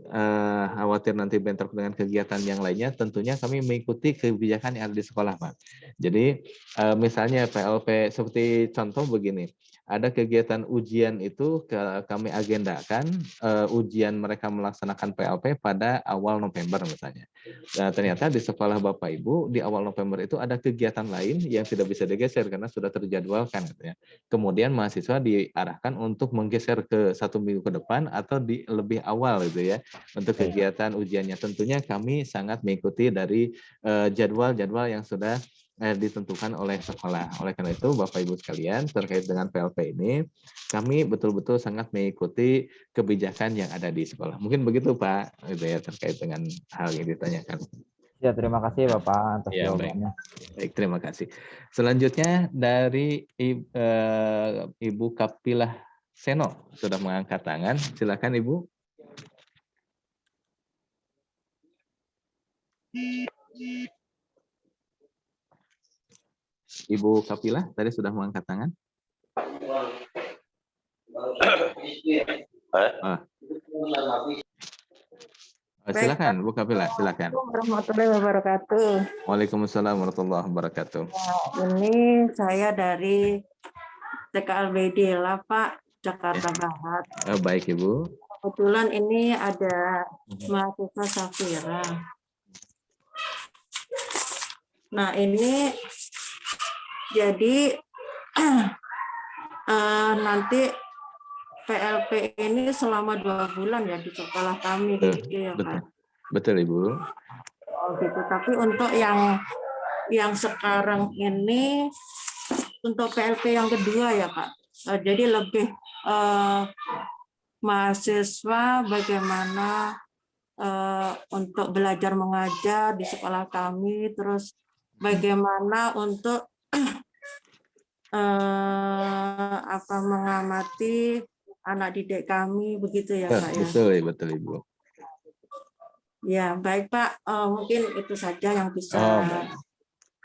khawatir nanti bentrok dengan kegiatan yang lainnya, tentunya kami mengikuti kebijakan yang ada di sekolah, Pak. Jadi misalnya PLP seperti contoh begini, ada kegiatan ujian itu kami agendakan ujian mereka melaksanakan PLP pada awal November misalnya. Nah, ternyata di sekolah Bapak Ibu di awal November itu ada kegiatan lain yang tidak bisa digeser karena sudah terjadwalkan. Gitu ya. Kemudian mahasiswa diarahkan untuk menggeser ke 1 minggu ke depan atau di lebih awal gitu ya untuk kegiatan ujiannya. Tentunya kami sangat mengikuti dari jadwal-jadwal yang sudah ditentukan oleh sekolah. Oleh karena itu, Bapak Ibu sekalian, terkait dengan PLP ini, kami betul-betul sangat mengikuti kebijakan yang ada di sekolah. Mungkin begitu, Pak, gitu ya, terkait dengan hal yang ditanyakan. Ya, terima kasih Bapak atas jawabannya. Baik, terima kasih. Selanjutnya dari Ibu Kapilah Seno sudah mengangkat tangan. Silakan Ibu. Ibu Kapilah tadi sudah mengangkat tangan. Silakan Bu Kapilah, silakan. Warahmatullahi wabarakatuh. Waalaikumsalam warahmatullahi wabarakatuh. Ini saya dari TKLBD Pak, Jakarta Barat. Baik Ibu. Kebetulan ini ada mahasiswa Safira. Nah ini jadi nanti PLP ini selama 2 bulan ya di sekolah kami gitu ya Pak. Betul Ibu. Oh gitu. Tapi untuk yang sekarang ini untuk PLP yang kedua ya Pak. Jadi lebih mahasiswa bagaimana untuk belajar mengajar di sekolah kami, terus bagaimana untuk mengamati anak didik kami begitu ya Pak ya. Betul Ibu. Ya baik Pak, mungkin itu saja yang bisa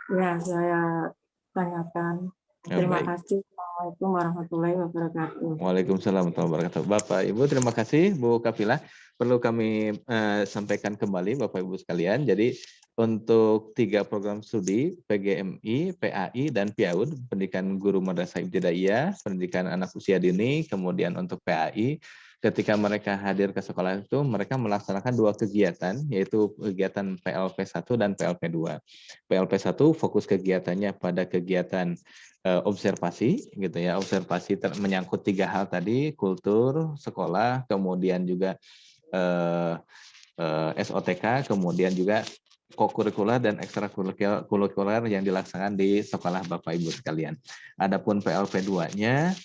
ya saya tanyakan. Terima kasih. Assalamualaikum warahmatullahi wabarakatuh. Waalaikumsalam warahmatullahi wabarakatuh. Bapak Ibu terima kasih Bu Kapilah. Perlu kami sampaikan kembali Bapak Ibu sekalian. Jadi untuk 3 program studi PGMI, PAI, dan PIAUD, pendidikan guru madrasah ibtidaiyah, pendidikan anak usia dini, kemudian untuk PAI, ketika mereka hadir ke sekolah itu, mereka melaksanakan 2 kegiatan, yaitu kegiatan PLP1 dan PLP2. PLP1 fokus kegiatannya pada kegiatan observasi, gitu ya, observasi menyangkut 3 hal tadi, kultur, sekolah, kemudian juga SOTK, kemudian juga kokurikuler dan ekstrakurikuler yang dilaksanakan di sekolah Bapak Ibu sekalian. Adapun PLP2-nya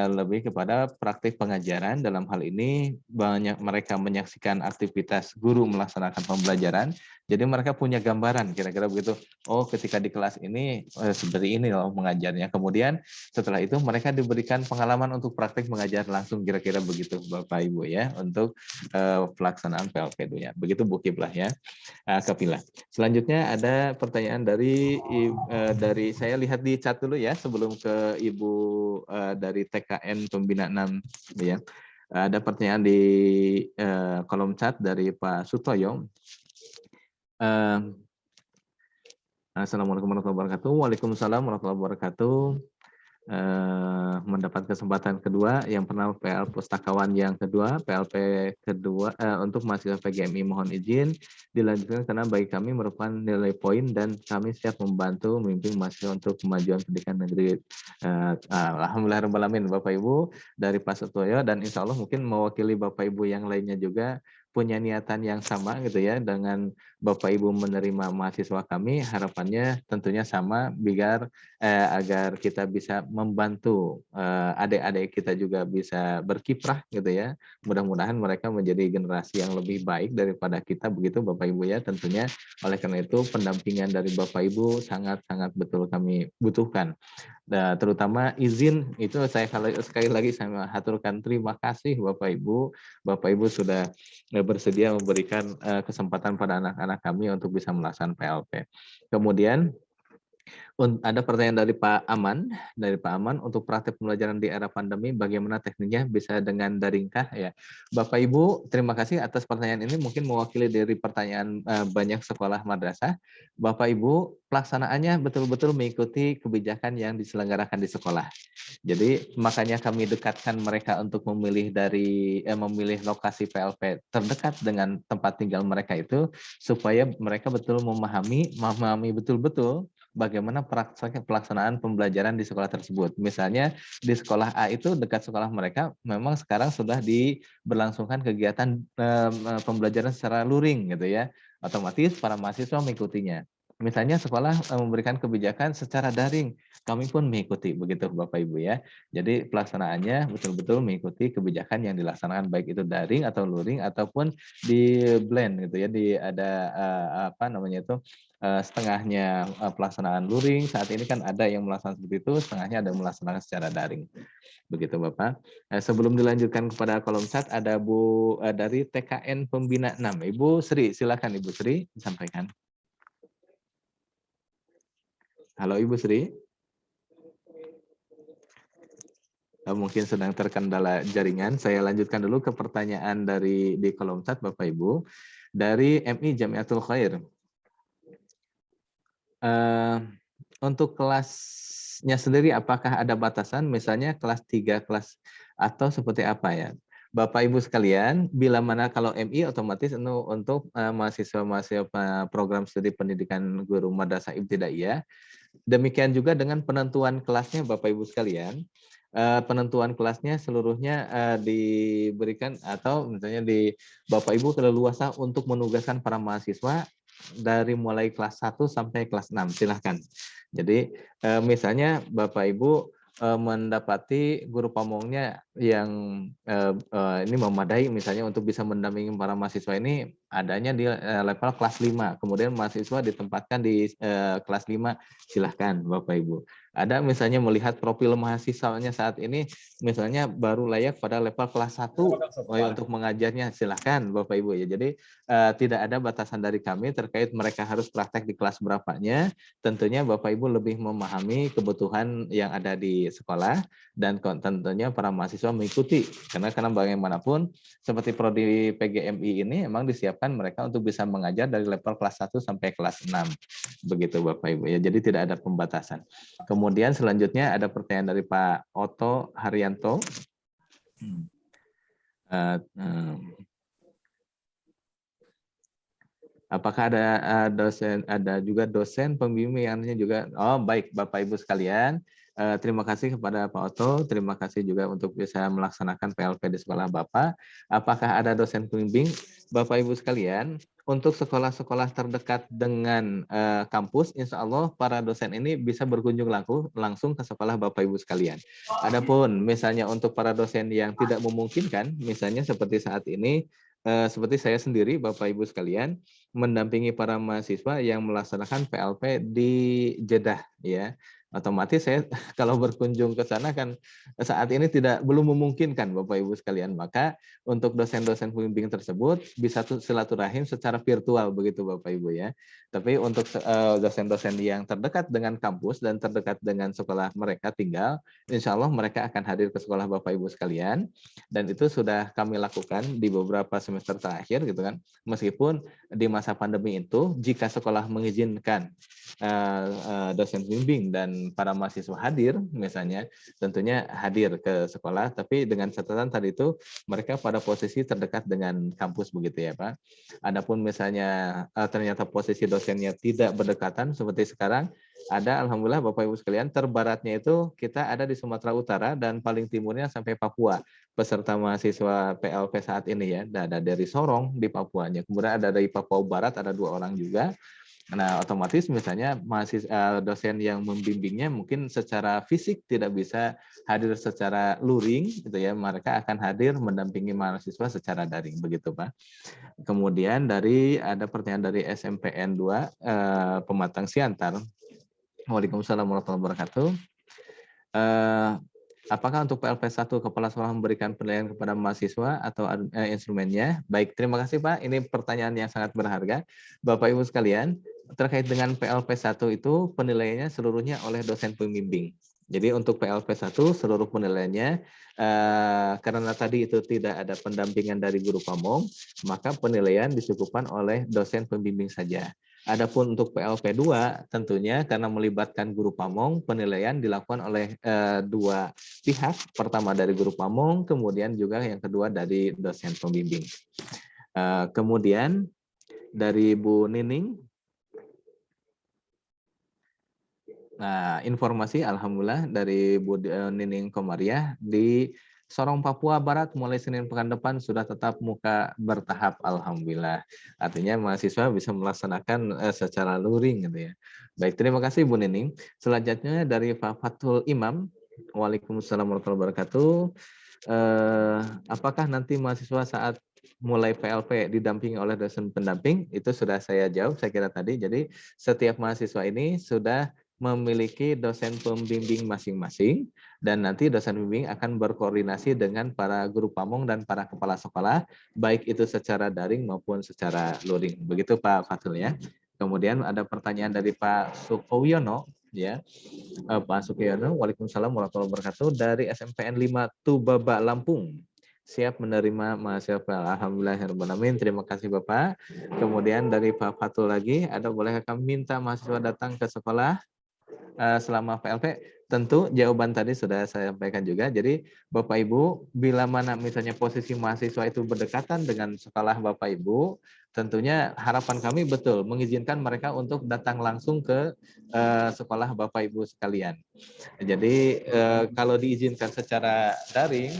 lebih kepada praktik pengajaran. Dalam hal ini banyak mereka menyaksikan aktivitas guru melaksanakan pembelajaran. Jadi mereka punya gambaran kira-kira begitu. Oh, ketika di kelas ini seperti ini loh mengajarnya. Kemudian setelah itu mereka diberikan pengalaman untuk praktik mengajar langsung kira-kira begitu Bapak Ibu ya untuk pelaksanaan PLP2-nya. Begitu Bu Kiplah ya. Kapilah. Selanjutnya ada pertanyaan dari saya lihat di chat dulu ya sebelum ke Ibu dari TKN Pembina 6 ya. Ada pertanyaan di kolom chat dari Pak Sutoyo. Assalamualaikum warahmatullahi wabarakatuh. Waalaikumsalam warahmatullahi wabarakatuh. Mendapat kesempatan kedua yang pernah PL Pustakawan yang kedua, PLP kedua untuk mahasiswa PGMI mohon izin dilanjutkan karena bagi kami merupakan nilai poin dan kami siap membantu memimpin mahasiswa untuk kemajuan pendidikan negeri. Alhamdulillahirrahmanirrahim Bapak Ibu dari Pak Sutoyo, dan insya Allah mungkin mewakili Bapak Ibu yang lainnya juga punya niatan yang sama gitu ya dengan Bapak Ibu menerima mahasiswa kami, harapannya tentunya sama biar agar kita bisa membantu adik-adik kita juga bisa berkiprah gitu ya. Mudah-mudahan mereka menjadi generasi yang lebih baik daripada kita begitu Bapak Ibu ya tentunya. Oleh karena itu pendampingan dari Bapak Ibu sangat-sangat betul kami butuhkan. Nah, terutama izin itu saya sekali lagi saya haturkan terima kasih Bapak Ibu. Bapak Ibu sudah bersedia memberikan kesempatan pada anak-anak kami untuk bisa melaksanakan PLP. Kemudian ada pertanyaan dari Pak Aman, untuk praktek pembelajaran di era pandemi bagaimana tekniknya, bisa dengan daringkah ya. Bapak Ibu, terima kasih atas pertanyaan ini, mungkin mewakili dari pertanyaan banyak sekolah madrasah. Bapak Ibu, pelaksanaannya betul-betul mengikuti kebijakan yang diselenggarakan di sekolah. Jadi makanya kami dekatkan mereka untuk memilih memilih lokasi PLP terdekat dengan tempat tinggal mereka itu supaya mereka betul memahami betul-betul bagaimana pelaksanaan pembelajaran di sekolah tersebut. Misalnya di sekolah A itu dekat sekolah mereka memang sekarang sudah diberlangsungkan kegiatan pembelajaran secara luring gitu ya. Otomatis para mahasiswa mengikutinya. Misalnya sekolah memberikan kebijakan secara daring, kami pun mengikuti begitu Bapak Ibu ya. Jadi pelaksanaannya betul-betul mengikuti kebijakan yang dilaksanakan baik itu daring atau luring ataupun di blend gitu ya. Ada setengahnya pelaksanaan luring. Saat ini kan ada yang melaksanakan seperti itu, setengahnya ada melaksanakan secara daring. Begitu Bapak. Sebelum dilanjutkan kepada kolom chat ada Bu dari TKN Pembina 6. Ibu Sri, silakan Ibu Sri disampaikan. Halo Ibu Sri. Mungkin sedang terkendala jaringan. Saya lanjutkan dulu ke pertanyaan di kolom chat Bapak Ibu. Dari MI Jamiatul Khair. Untuk kelasnya sendiri apakah ada batasan, misalnya kelas 3, kelas atau seperti apa ya? Bapak Ibu sekalian, bila mana kalau MI otomatis untuk mahasiswa program studi pendidikan guru madrasah ibtidaiyah. Demikian juga dengan penentuan kelasnya Bapak Ibu sekalian. Penentuan kelasnya seluruhnya diberikan atau misalnya di Bapak Ibu keleluasa untuk menugaskan para mahasiswa dari mulai kelas 1 sampai kelas 6. Silahkan. Jadi misalnya Bapak Ibu mendapati guru pamongnya yang ini memadai misalnya untuk bisa mendampingi para mahasiswa ini adanya di level kelas 5. Kemudian mahasiswa ditempatkan di kelas 5. Silahkan Bapak Ibu. Ada misalnya melihat profil mahasiswanya saat ini misalnya baru layak pada level kelas 1 untuk mengajarnya, silahkan Bapak Ibu ya. Jadi tidak ada batasan dari kami terkait mereka harus praktek di kelas berapanya. Tentunya Bapak Ibu lebih memahami kebutuhan yang ada di sekolah dan tentunya para mahasiswa mengikuti karena bagaimanapun seperti prodi PGMI ini memang disiapkan mereka untuk bisa mengajar dari level kelas 1 sampai kelas 6. Begitu Bapak Ibu ya. Jadi tidak ada pembatasan. Kemudian selanjutnya ada pertanyaan dari Pak Oto Haryanto. Apakah ada juga dosen pembimbing yang juga? Oh baik Bapak Ibu sekalian, terima kasih kepada Pak Oto, terima kasih juga untuk bisa melaksanakan PLP di sekolah Bapak. Apakah ada dosen pembimbing? Bapak Ibu sekalian, untuk sekolah-sekolah terdekat dengan kampus, insya Allah para dosen ini bisa berkunjung langsung ke sekolah Bapak Ibu sekalian. Adapun misalnya untuk para dosen yang tidak memungkinkan, misalnya seperti saat ini, seperti saya sendiri Bapak Ibu sekalian, mendampingi para mahasiswa yang melaksanakan PLP di Jeddah ya. Otomatis saya kalau berkunjung ke sana kan saat ini belum memungkinkan Bapak Ibu sekalian. Maka untuk dosen-dosen pembimbing tersebut bisa silaturahim secara virtual begitu Bapak Ibu ya. Tapi untuk dosen-dosen yang terdekat dengan kampus dan terdekat dengan sekolah mereka tinggal, insya Allah mereka akan hadir ke sekolah Bapak Ibu sekalian. Dan itu sudah kami lakukan di beberapa semester terakhir gitu kan. Meskipun di masa pandemi itu jika sekolah mengizinkan dosen pembimbing dan para mahasiswa hadir, misalnya tentunya hadir ke sekolah, tapi dengan catatan tadi itu mereka pada posisi terdekat dengan kampus begitu ya Pak. Adapun misalnya ternyata posisi dosennya tidak berdekatan seperti sekarang, ada alhamdulillah Bapak Ibu sekalian, terbaratnya itu kita ada di Sumatera Utara dan paling timurnya sampai Papua. Peserta mahasiswa PLP saat ini ya, ada dari Sorong di Papuanya, kemudian ada dari Papua Barat ada 2 orang juga. Nah, otomatis misalnya mahasiswa dosen yang membimbingnya mungkin secara fisik tidak bisa hadir secara luring gitu ya, mereka akan hadir mendampingi mahasiswa secara daring begitu Pak. Kemudian ada pertanyaan dari SMPN 2 Pematang Siantar. Waalaikumsalam warahmatullahi wabarakatuh. Apakah untuk PLP 1 kepala sekolah memberikan penilaian kepada mahasiswa atau instrumennya? Baik, terima kasih Pak. Ini pertanyaan yang sangat berharga. Bapak Ibu sekalian, terkait dengan PLP 1 itu penilaiannya seluruhnya oleh dosen pembimbing. Jadi untuk PLP 1 seluruh penilaiannya karena tadi itu tidak ada pendampingan dari guru pamong, maka penilaian disukupkan oleh dosen pembimbing saja. Adapun untuk PLP 2 tentunya karena melibatkan guru pamong, penilaian dilakukan oleh 2 pihak, pertama dari guru pamong, kemudian juga yang kedua dari dosen pembimbing. Kemudian dari Bu Nining, nah informasi alhamdulillah dari Bu Nining Komariah di Sorong Papua Barat mulai Senin pekan depan sudah tetap muka bertahap alhamdulillah. Artinya mahasiswa bisa melaksanakan secara luring gitu ya. Baik, terima kasih Bu Nining. Selanjutnya dari Pak Fathul Imam. Waalaikumsalam warahmatullahi wabarakatuh. Apakah nanti mahasiswa saat mulai PLP didampingi oleh dosen pendamping? Itu sudah saya jawab saya kira tadi. Jadi setiap mahasiswa ini sudah memiliki dosen pembimbing masing-masing dan nanti dosen pembimbing akan berkoordinasi dengan para guru pamong dan para kepala sekolah baik itu secara daring maupun secara luring. Begitu Pak Fatul ya. Kemudian ada pertanyaan dari Pak Sukoyono ya. Pak Sukoyono, Waalaikumsalam warahmatullahi wabarakatuh dari SMPN 5 Tubaba Lampung. Siap menerima mahasiswa. Alhamdulillahirrahmanirrahim. Terima kasih Bapak. Kemudian dari Pak Fatul lagi, bolehkah kami minta mahasiswa datang ke sekolah selama PLP? Tentu jawaban tadi sudah saya sampaikan juga. Jadi Bapak Ibu, bila mana misalnya posisi mahasiswa itu berdekatan dengan sekolah Bapak Ibu, tentunya harapan kami betul mengizinkan mereka untuk datang langsung ke sekolah Bapak Ibu sekalian. Jadi kalau diizinkan secara daring,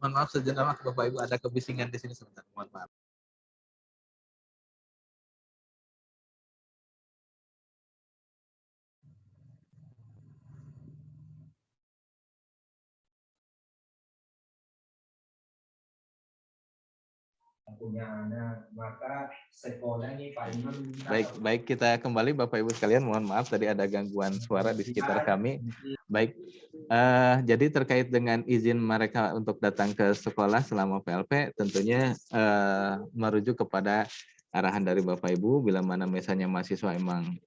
mohon maaf sejenak Bapak Ibu ada kebisingan di sini sebentar. Mohon maaf. punya anak, maka sekolah ini paling baik kita kembali Bapak Ibu sekalian, mohon maaf tadi ada gangguan suara di sekitar kami. Baik, jadi terkait dengan izin mereka untuk datang ke sekolah selama PLP tentunya merujuk kepada arahan dari Bapak Ibu. Bila mana misalnya mahasiswa emang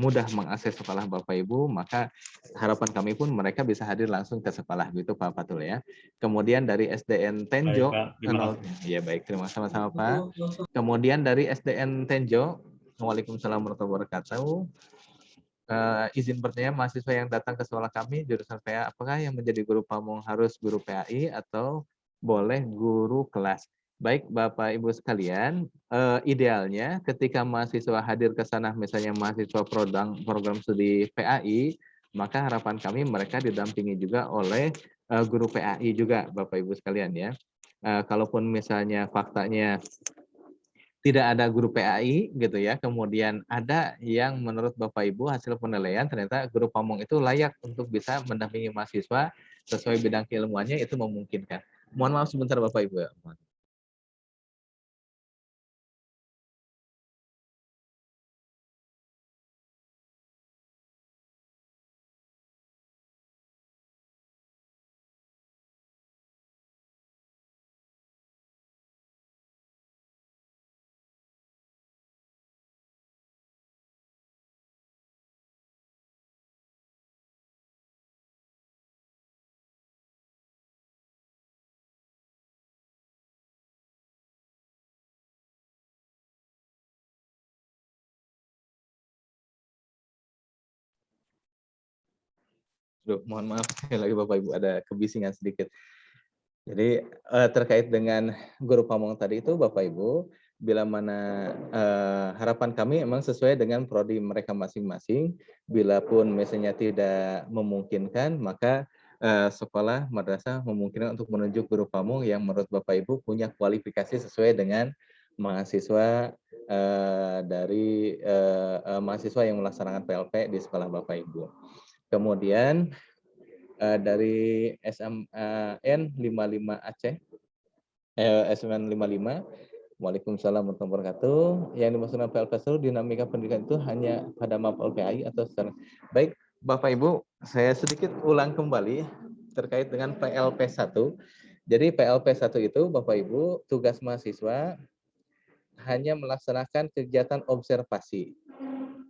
mudah mengakses sekolah Bapak Ibu, maka harapan kami pun mereka bisa hadir langsung ke sekolah gitu Pak Fatul ya. Kemudian dari SDN Tenjo, ya baik, terima kasih sama-sama Pak. Kemudian dari SDN Tenjo, Waalaikumsalam warahmatullahi wabarakatuh. Izin bertanya, mahasiswa yang datang ke sekolah kami jurusan PA, apakah yang menjadi guru pamong harus guru PAI atau boleh guru kelas? Baik Bapak Ibu sekalian, idealnya ketika mahasiswa hadir ke sana misalnya mahasiswa program studi PAI, maka harapan kami mereka didampingi juga oleh guru PAI juga Bapak Ibu sekalian ya. Kalaupun misalnya faktanya tidak ada guru PAI gitu ya, kemudian ada yang menurut Bapak Ibu hasil penilaian ternyata guru pamong itu layak untuk bisa mendampingi mahasiswa, sesuai bidang keilmuannya itu memungkinkan. Mohon maaf sebentar Bapak Ibu ya. Duh, mohon maaf sekali lagi Bapak Ibu ada kebisingan sedikit. Jadi terkait dengan guru pamong tadi itu Bapak Ibu, bila mana harapan kami memang sesuai dengan prodi mereka masing-masing, bila pun misalnya tidak memungkinkan, maka sekolah madrasah memungkinkan untuk menunjuk guru pamong yang menurut Bapak Ibu punya kualifikasi sesuai dengan mahasiswa dari mahasiswa yang melaksanakan PLP di sekolah Bapak Ibu. Kemudian dari SMN 55 Aceh, SMN 55, Waalaikumsalam warahmatullahi wabarakatuh. Yang dimaksudkan PLP seluruh dinamika pendidikan itu hanya pada mapel PAI atau secara. Baik, Bapak Ibu, saya sedikit ulang kembali terkait dengan PLP 1. Jadi PLP 1 itu Bapak Ibu, tugas mahasiswa hanya melaksanakan kegiatan observasi.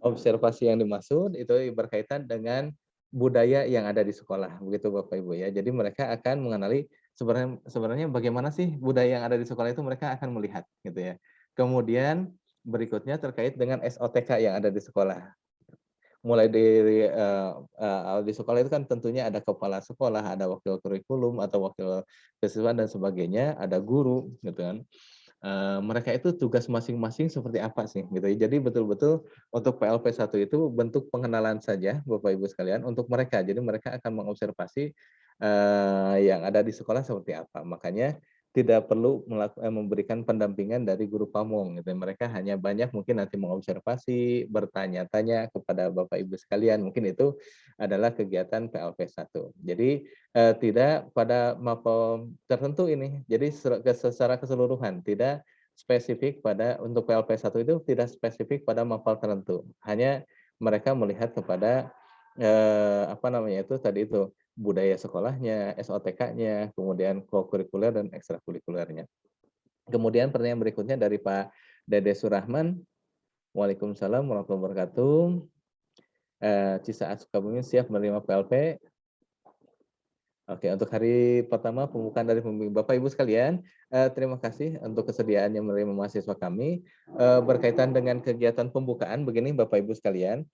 Observasi yang dimaksud itu berkaitan dengan budaya yang ada di sekolah, begitu Bapak Ibu ya. Jadi mereka akan mengenali sebenarnya bagaimana sih budaya yang ada di sekolah itu mereka akan melihat gitu ya. Kemudian berikutnya terkait dengan SOTK yang ada di sekolah. Mulai dari di sekolah itu kan tentunya ada kepala sekolah, ada wakil kurikulum atau wakil siswa dan sebagainya, ada guru gitu kan. Mereka itu tugas masing-masing seperti apa sih gitu. Jadi betul-betul untuk PLP 1 itu bentuk pengenalan saja Bapak Ibu sekalian untuk mereka. Jadi mereka akan mengobservasi yang ada di sekolah seperti apa. Makanya tidak perlu memberikan pendampingan dari guru pamong gitu. Mereka hanya banyak mungkin nanti mengobservasi, bertanya-tanya kepada Bapak Ibu sekalian. Mungkin itu adalah kegiatan PLP 1. Jadi tidak pada mapel tertentu ini. Jadi secara keseluruhan tidak spesifik pada untuk PLP 1 itu tidak spesifik pada mapel tertentu. Hanya mereka melihat kepada apa namanya itu tadi itu budaya sekolahnya, SOTK-nya, kemudian kokurikuler dan ekstrakurikulernya. Kemudian pertanyaan berikutnya dari Pak Dede Surahman. Waalaikumsalam warahmatullahi wabarakatuh. Cisaat Sukabumi siap menerima PLP. Oke, untuk hari pertama pembukaan dari pembimbing Bapak Ibu sekalian, terima kasih untuk kesediaannya menerima mahasiswa kami. Berkaitan dengan kegiatan pembukaan, begini Bapak Ibu sekalian,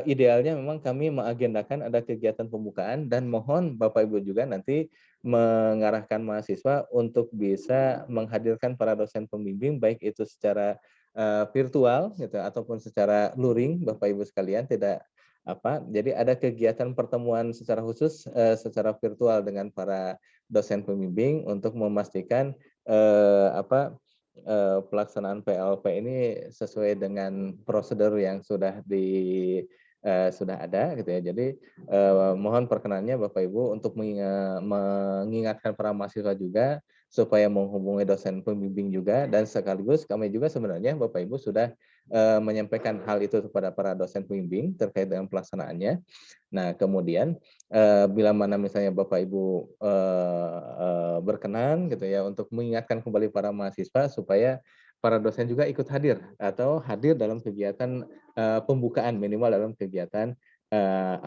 idealnya memang kami mengagendakan ada kegiatan pembukaan dan mohon Bapak Ibu juga nanti mengarahkan mahasiswa untuk bisa menghadirkan para dosen pembimbing, baik itu secara virtual gitu, ataupun secara luring Bapak Ibu sekalian, tidak jadi ada kegiatan pertemuan secara khusus secara virtual dengan para dosen pembimbing untuk memastikan pelaksanaan PLP ini sesuai dengan prosedur yang sudah ada gitu ya. Jadi mohon perkenannya Bapak Ibu untuk mengingatkan para mahasiswa juga supaya menghubungi dosen pembimbing juga, dan sekaligus kami juga sebenarnya Bapak Ibu sudah menyampaikan hal itu kepada para dosen pembimbing terkait dengan pelaksanaannya. Nah, kemudian bila mana misalnya Bapak Ibu berkenan gitu ya untuk mengingatkan kembali para mahasiswa supaya para dosen juga ikut hadir atau hadir dalam kegiatan pembukaan, minimal dalam kegiatan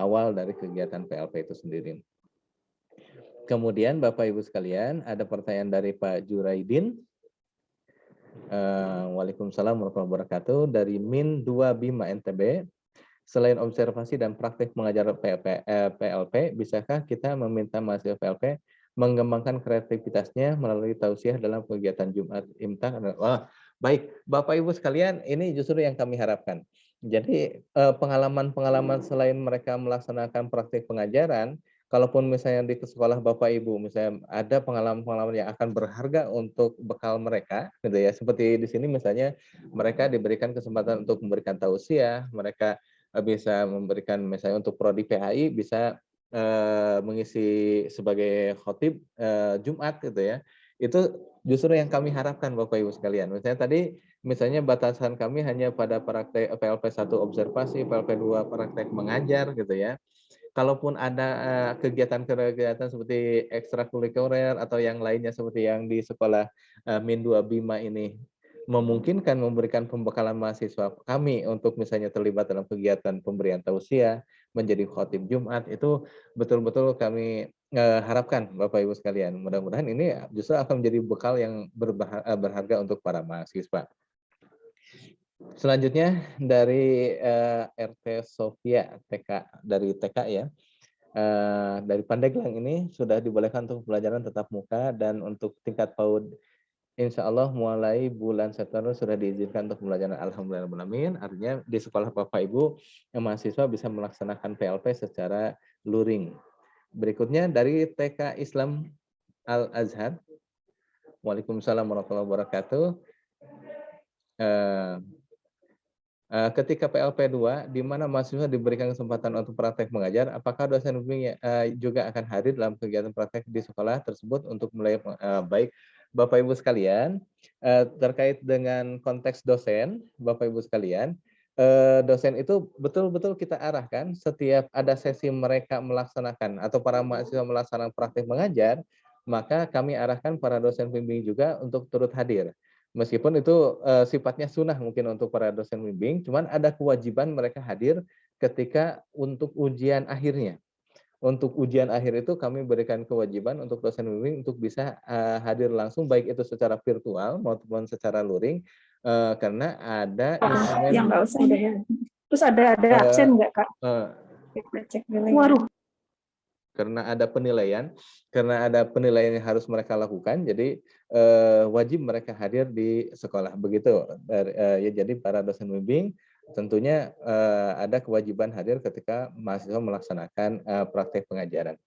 awal dari kegiatan PLP itu sendiri. Kemudian Bapak Ibu sekalian, ada pertanyaan dari Pak Juraidin. Waalaikumsalam warahmatullahi wabarakatuh. Dari Min 2 Bima NTB. Selain observasi dan praktik mengajar PLP, bisakah kita meminta mahasiswa PLP mengembangkan kreativitasnya melalui tausiah dalam kegiatan Jumat Imtak? Baik, Bapak Ibu sekalian, ini justru yang kami harapkan. Jadi pengalaman-pengalaman selain mereka melaksanakan praktik pengajaran, kalaupun misalnya di sekolah Bapak Ibu misalnya ada pengalaman-pengalaman yang akan berharga untuk bekal mereka gitu ya. Seperti di sini misalnya mereka diberikan kesempatan untuk memberikan tausiah, mereka bisa memberikan misalnya untuk prodi PAI bisa mengisi sebagai khotib Jumat gitu ya. Itu justru yang kami harapkan Bapak Ibu sekalian. Misalnya batasan kami hanya pada praktek PLP 1 observasi, PLP 2 praktek mengajar gitu ya. Kalaupun ada kegiatan-kegiatan seperti ekstrakurikuler atau yang lainnya seperti yang di sekolah Min 2 Bima ini memungkinkan memberikan pembekalan mahasiswa kami untuk misalnya terlibat dalam kegiatan pemberian tausiah, menjadi khotib Jumat, itu betul-betul kami harapkan Bapak Ibu sekalian. Mudah-mudahan ini justru akan menjadi bekal yang berharga untuk para mahasiswa. Selanjutnya dari RT Sofia dari TK ya. Dari Pandeglang ini sudah dibolehkan untuk pelajaran tatap muka, dan untuk tingkat PAUD insya Allah mulai bulan September sudah diizinkan untuk pembelajaran. Alhamdulillahirrahmanirrahim. Artinya di sekolah Bapak Ibu mahasiswa bisa melaksanakan PLP secara luring. Berikutnya dari TK Islam Al-Azhar. Waalaikumsalam warahmatullahi wabarakatuh. Ketika PLP 2, di mana mahasiswa diberikan kesempatan untuk praktek mengajar, apakah dosen pembimbing juga akan hadir dalam kegiatan praktek di sekolah tersebut untuk mulai baik? Bapak Ibu sekalian, terkait dengan konteks dosen, Bapak Ibu sekalian, dosen itu betul-betul kita arahkan setiap ada sesi mereka melaksanakan atau para mahasiswa melaksanakan praktek mengajar, maka kami arahkan para dosen pembimbing juga untuk turut hadir. Meskipun itu sifatnya sunnah mungkin untuk para dosen pembimbing, cuman ada kewajiban mereka hadir ketika untuk ujian akhirnya. Untuk ujian akhir itu kami berikan kewajiban untuk dosen pembimbing untuk bisa hadir langsung, baik itu secara virtual maupun secara luring, karena ada instrumen. Yang nggak usah deh. Terus ada absen nggak Kak? Cek nilai. Waduh. Karena ada penilaian yang harus mereka lakukan, jadi wajib mereka hadir di sekolah begitu. Ya, jadi para dosen pembimbing tentunya ada kewajiban hadir ketika mahasiswa melaksanakan praktek pengajaran.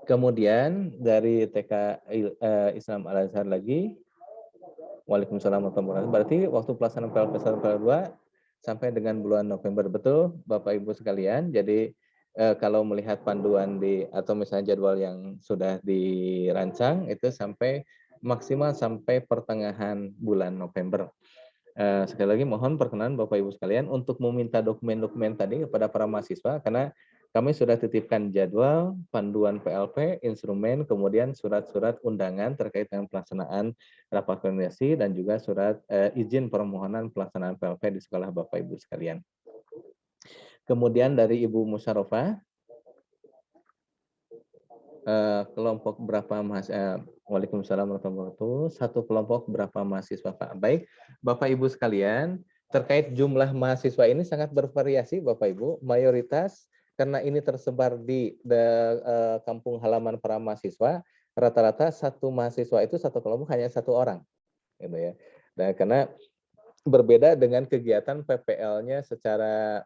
Kemudian dari TK Islam Al-Azhar lagi, Waalaikumsalam warahmatullahi wabarakatuh. Berarti waktu pelaksanaan PLP 1 PLP 2 sampai dengan bulan November, betul Bapak Ibu sekalian. Jadi kalau melihat panduan atau misalnya jadwal yang sudah dirancang itu maksimal sampai pertengahan bulan November. Sekali lagi mohon perkenan Bapak Ibu sekalian untuk meminta dokumen-dokumen tadi kepada para mahasiswa, karena kami sudah titipkan jadwal, panduan PLP, instrumen, kemudian surat-surat undangan terkait dengan pelaksanaan rapat koordinasi, dan juga surat izin permohonan pelaksanaan PLP di sekolah Bapak Ibu sekalian. Kemudian dari Ibu Musyarofa, kelompok berapa mahasiswa? Waalaikumsalam warahmatullahi wabarakatuh. Satu kelompok berapa mahasiswa Pak? Baik, Bapak Ibu sekalian, terkait jumlah mahasiswa ini sangat bervariasi Bapak Ibu. Mayoritas karena ini tersebar di kampung halaman para mahasiswa, rata-rata satu mahasiswa itu satu kelompok hanya satu orang, gitu ya. Dan karena berbeda dengan kegiatan PPL-nya secara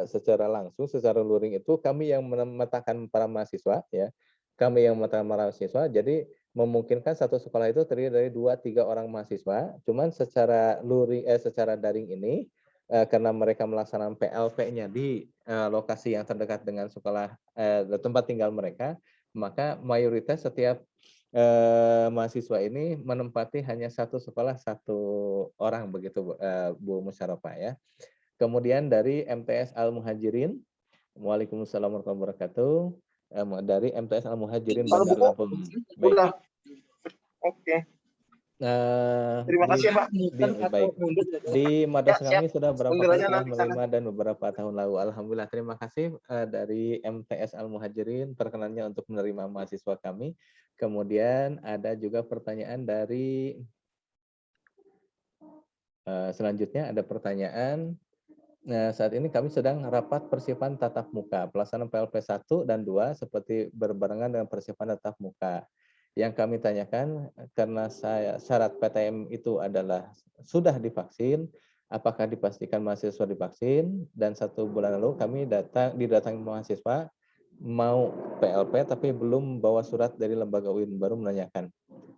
secara langsung, secara luring itu kami yang memetakan para mahasiswa ya. Kami yang memetakan para mahasiswa, jadi memungkinkan satu sekolah itu terdiri dari 2-3 orang mahasiswa. Cuman secara luring secara daring ini karena mereka melaksanakan PLP-nya di lokasi yang terdekat dengan sekolah tempat tinggal mereka, maka mayoritas setiap mahasiswa ini menempati hanya satu sekolah satu orang begitu Bu Musyarofa ya. Kemudian dari MTS Al-Muhajirin, Waalaikumsalam warahmatullahi wabarakatuh. Dari MTS Al-Muhajirin Bandar Lampung. Baik. Oke. Terima kasih Pak. Baik. Di madrasah kami sudah berapa kali telah menerima dan beberapa tahun lalu. Alhamdulillah, terima kasih dari MTS Al-Muhajirin perkenannya untuk menerima mahasiswa kami. Kemudian ada juga pertanyaan dari selanjutnya ada pertanyaan. Nah, saat ini kami sedang rapat persiapan tatap muka. Pelaksanaan PLP 1 dan 2 seperti berbarengan dengan persiapan tatap muka. Yang kami tanyakan, karena syarat PTM itu adalah sudah divaksin, apakah dipastikan mahasiswa divaksin? Dan 1 bulan lalu kami didatangi mahasiswa mau PLP tapi belum bawa surat dari lembaga UIN, baru menanyakan.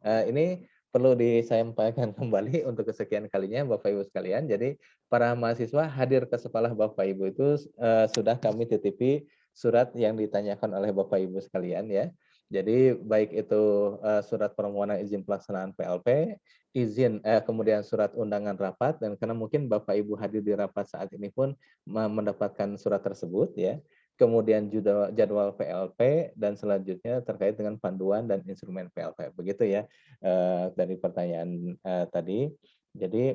Ini perlu disampaikan kembali untuk kesekian kalinya Bapak Ibu sekalian. Jadi para mahasiswa hadir ke sekolah Bapak Ibu itu sudah kami titipi surat yang ditanyakan oleh Bapak Ibu sekalian ya. Jadi baik itu surat permohonan izin pelaksanaan PLP, kemudian surat undangan rapat, dan karena mungkin Bapak Ibu hadir di rapat saat ini pun mendapatkan surat tersebut ya. Kemudian jadwal PLP, dan selanjutnya terkait dengan panduan dan instrumen PLP. Begitu ya dari pertanyaan tadi. Jadi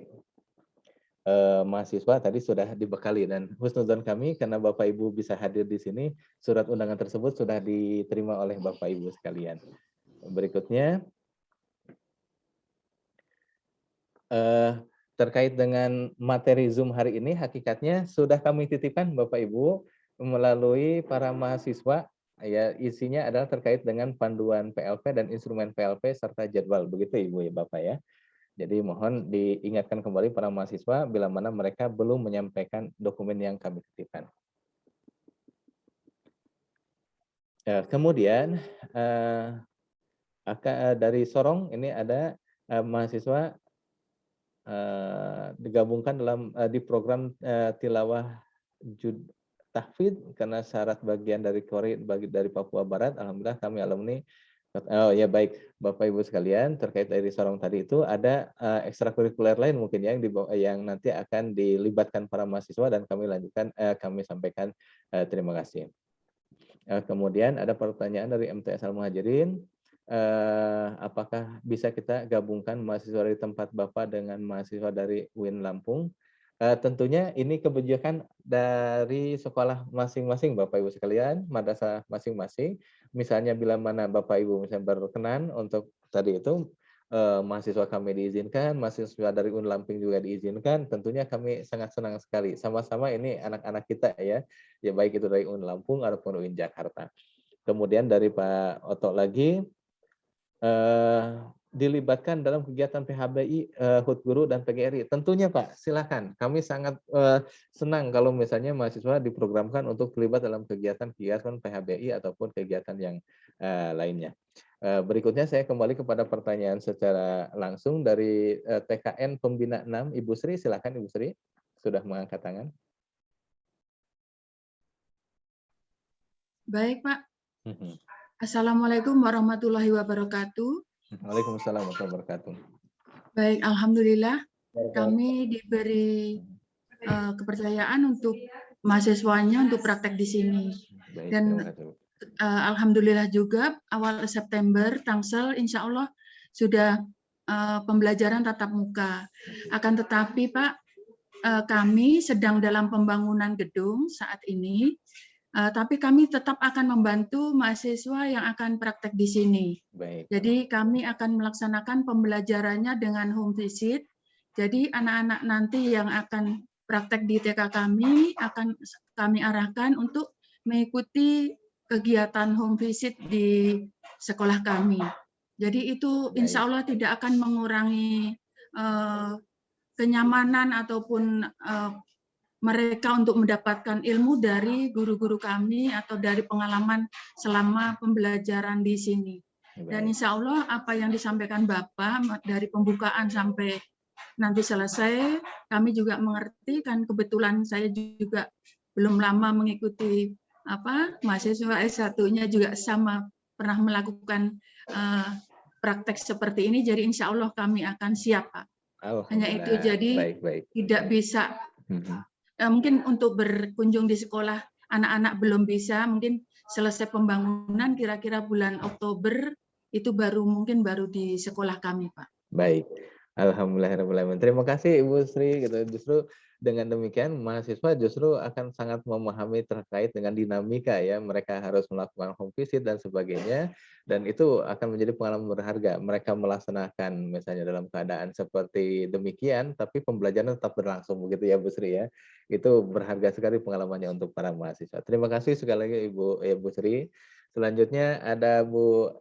mahasiswa tadi sudah dibekali, dan husnuzon kami karena Bapak Ibu bisa hadir di sini, surat undangan tersebut sudah diterima oleh Bapak Ibu sekalian. Berikutnya terkait dengan materi Zoom hari ini, hakikatnya sudah kami titipkan Bapak Ibu melalui para mahasiswa ya, isinya adalah terkait dengan panduan PLP dan instrumen PLP serta jadwal, begitu Ibu ya Bapak ya. Jadi mohon diingatkan kembali para mahasiswa bila mana mereka belum menyampaikan dokumen yang kami titipkan. Kemudian dari Sorong ini ada mahasiswa digabungkan di program tilawah tahfidz karena syarat bagian dari dari Papua Barat. Alhamdulillah kami alumni. Oh ya baik, Bapak Ibu sekalian, terkait dari Sorong tadi itu ada ekstrakurikuler lain mungkin yang nanti akan dilibatkan para mahasiswa, dan kami lanjutkan, kami sampaikan terima kasih. Kemudian ada pertanyaan dari MTS Al-Muhajirin, apakah bisa kita gabungkan mahasiswa dari tempat Bapak dengan mahasiswa dari UIN Lampung? Tentunya ini kebijakan dari sekolah masing-masing Bapak Ibu sekalian, madrasah masing-masing. Misalnya bila mana Bapak Ibu misalnya berkenan untuk tadi itu mahasiswa kami diizinkan, mahasiswa dari UIN Lampung juga diizinkan, tentunya kami sangat senang sekali. Sama-sama ini anak-anak kita ya baik itu dari UIN Lampung ataupun UIN Jakarta. Kemudian dari Pak Oto lagi, dilibatkan dalam kegiatan PHBI, HUT Guru, dan PGRI. Tentunya Pak, silakan. Kami sangat senang kalau misalnya mahasiswa diprogramkan untuk terlibat dalam kegiatan-kegiatan PHBI ataupun kegiatan yang lainnya. Berikutnya saya kembali kepada pertanyaan secara langsung dari TKN Pembina 6, Ibu Sri. Silakan Ibu Sri, sudah mengangkat tangan. Baik Pak. Assalamualaikum warahmatullahi wabarakatuh. Waalaikumsalam warahmatullahi wabarakatuh. Baik, alhamdulillah kami diberi kepercayaan untuk mahasiswanya untuk praktek di sini. Dan alhamdulillah juga awal September Tangsel insya Allah sudah pembelajaran tatap muka. Akan tetapi Pak, kami sedang dalam pembangunan gedung saat ini. Tapi kami tetap akan membantu mahasiswa yang akan praktek di sini. Baik. Jadi kami akan melaksanakan pembelajarannya dengan home visit. Jadi anak-anak nanti yang akan praktek di TK kami akan kami arahkan untuk mengikuti kegiatan home visit di sekolah kami. Jadi itu insya Allah tidak akan mengurangi kenyamanan ataupun mereka untuk mendapatkan ilmu dari guru-guru kami atau dari pengalaman selama pembelajaran di sini. Dan insya Allah apa yang disampaikan Bapak dari pembukaan sampai nanti selesai, kami juga mengerti, kan kebetulan saya juga belum lama mengikuti mahasiswa S1-nya juga sama pernah melakukan praktek seperti ini, jadi insya Allah kami akan siap Pak. Hanya itu, jadi tidak bisa mungkin untuk berkunjung di sekolah anak-anak belum bisa, mungkin selesai pembangunan kira-kira bulan Oktober itu baru di sekolah kami Pak. Baik, alhamdulillah. Terima kasih Ibu Sri. Justru dengan demikian mahasiswa justru akan sangat memahami terkait dengan dinamika ya, mereka harus melakukan home visit dan sebagainya, dan itu akan menjadi pengalaman berharga. Mereka melaksanakan misalnya dalam keadaan seperti demikian, tapi pembelajaran tetap berlangsung, begitu ya Bu Sri ya. Itu berharga sekali pengalamannya untuk para mahasiswa. Terima kasih sekali lagi Ibu Sri. Selanjutnya ada Bu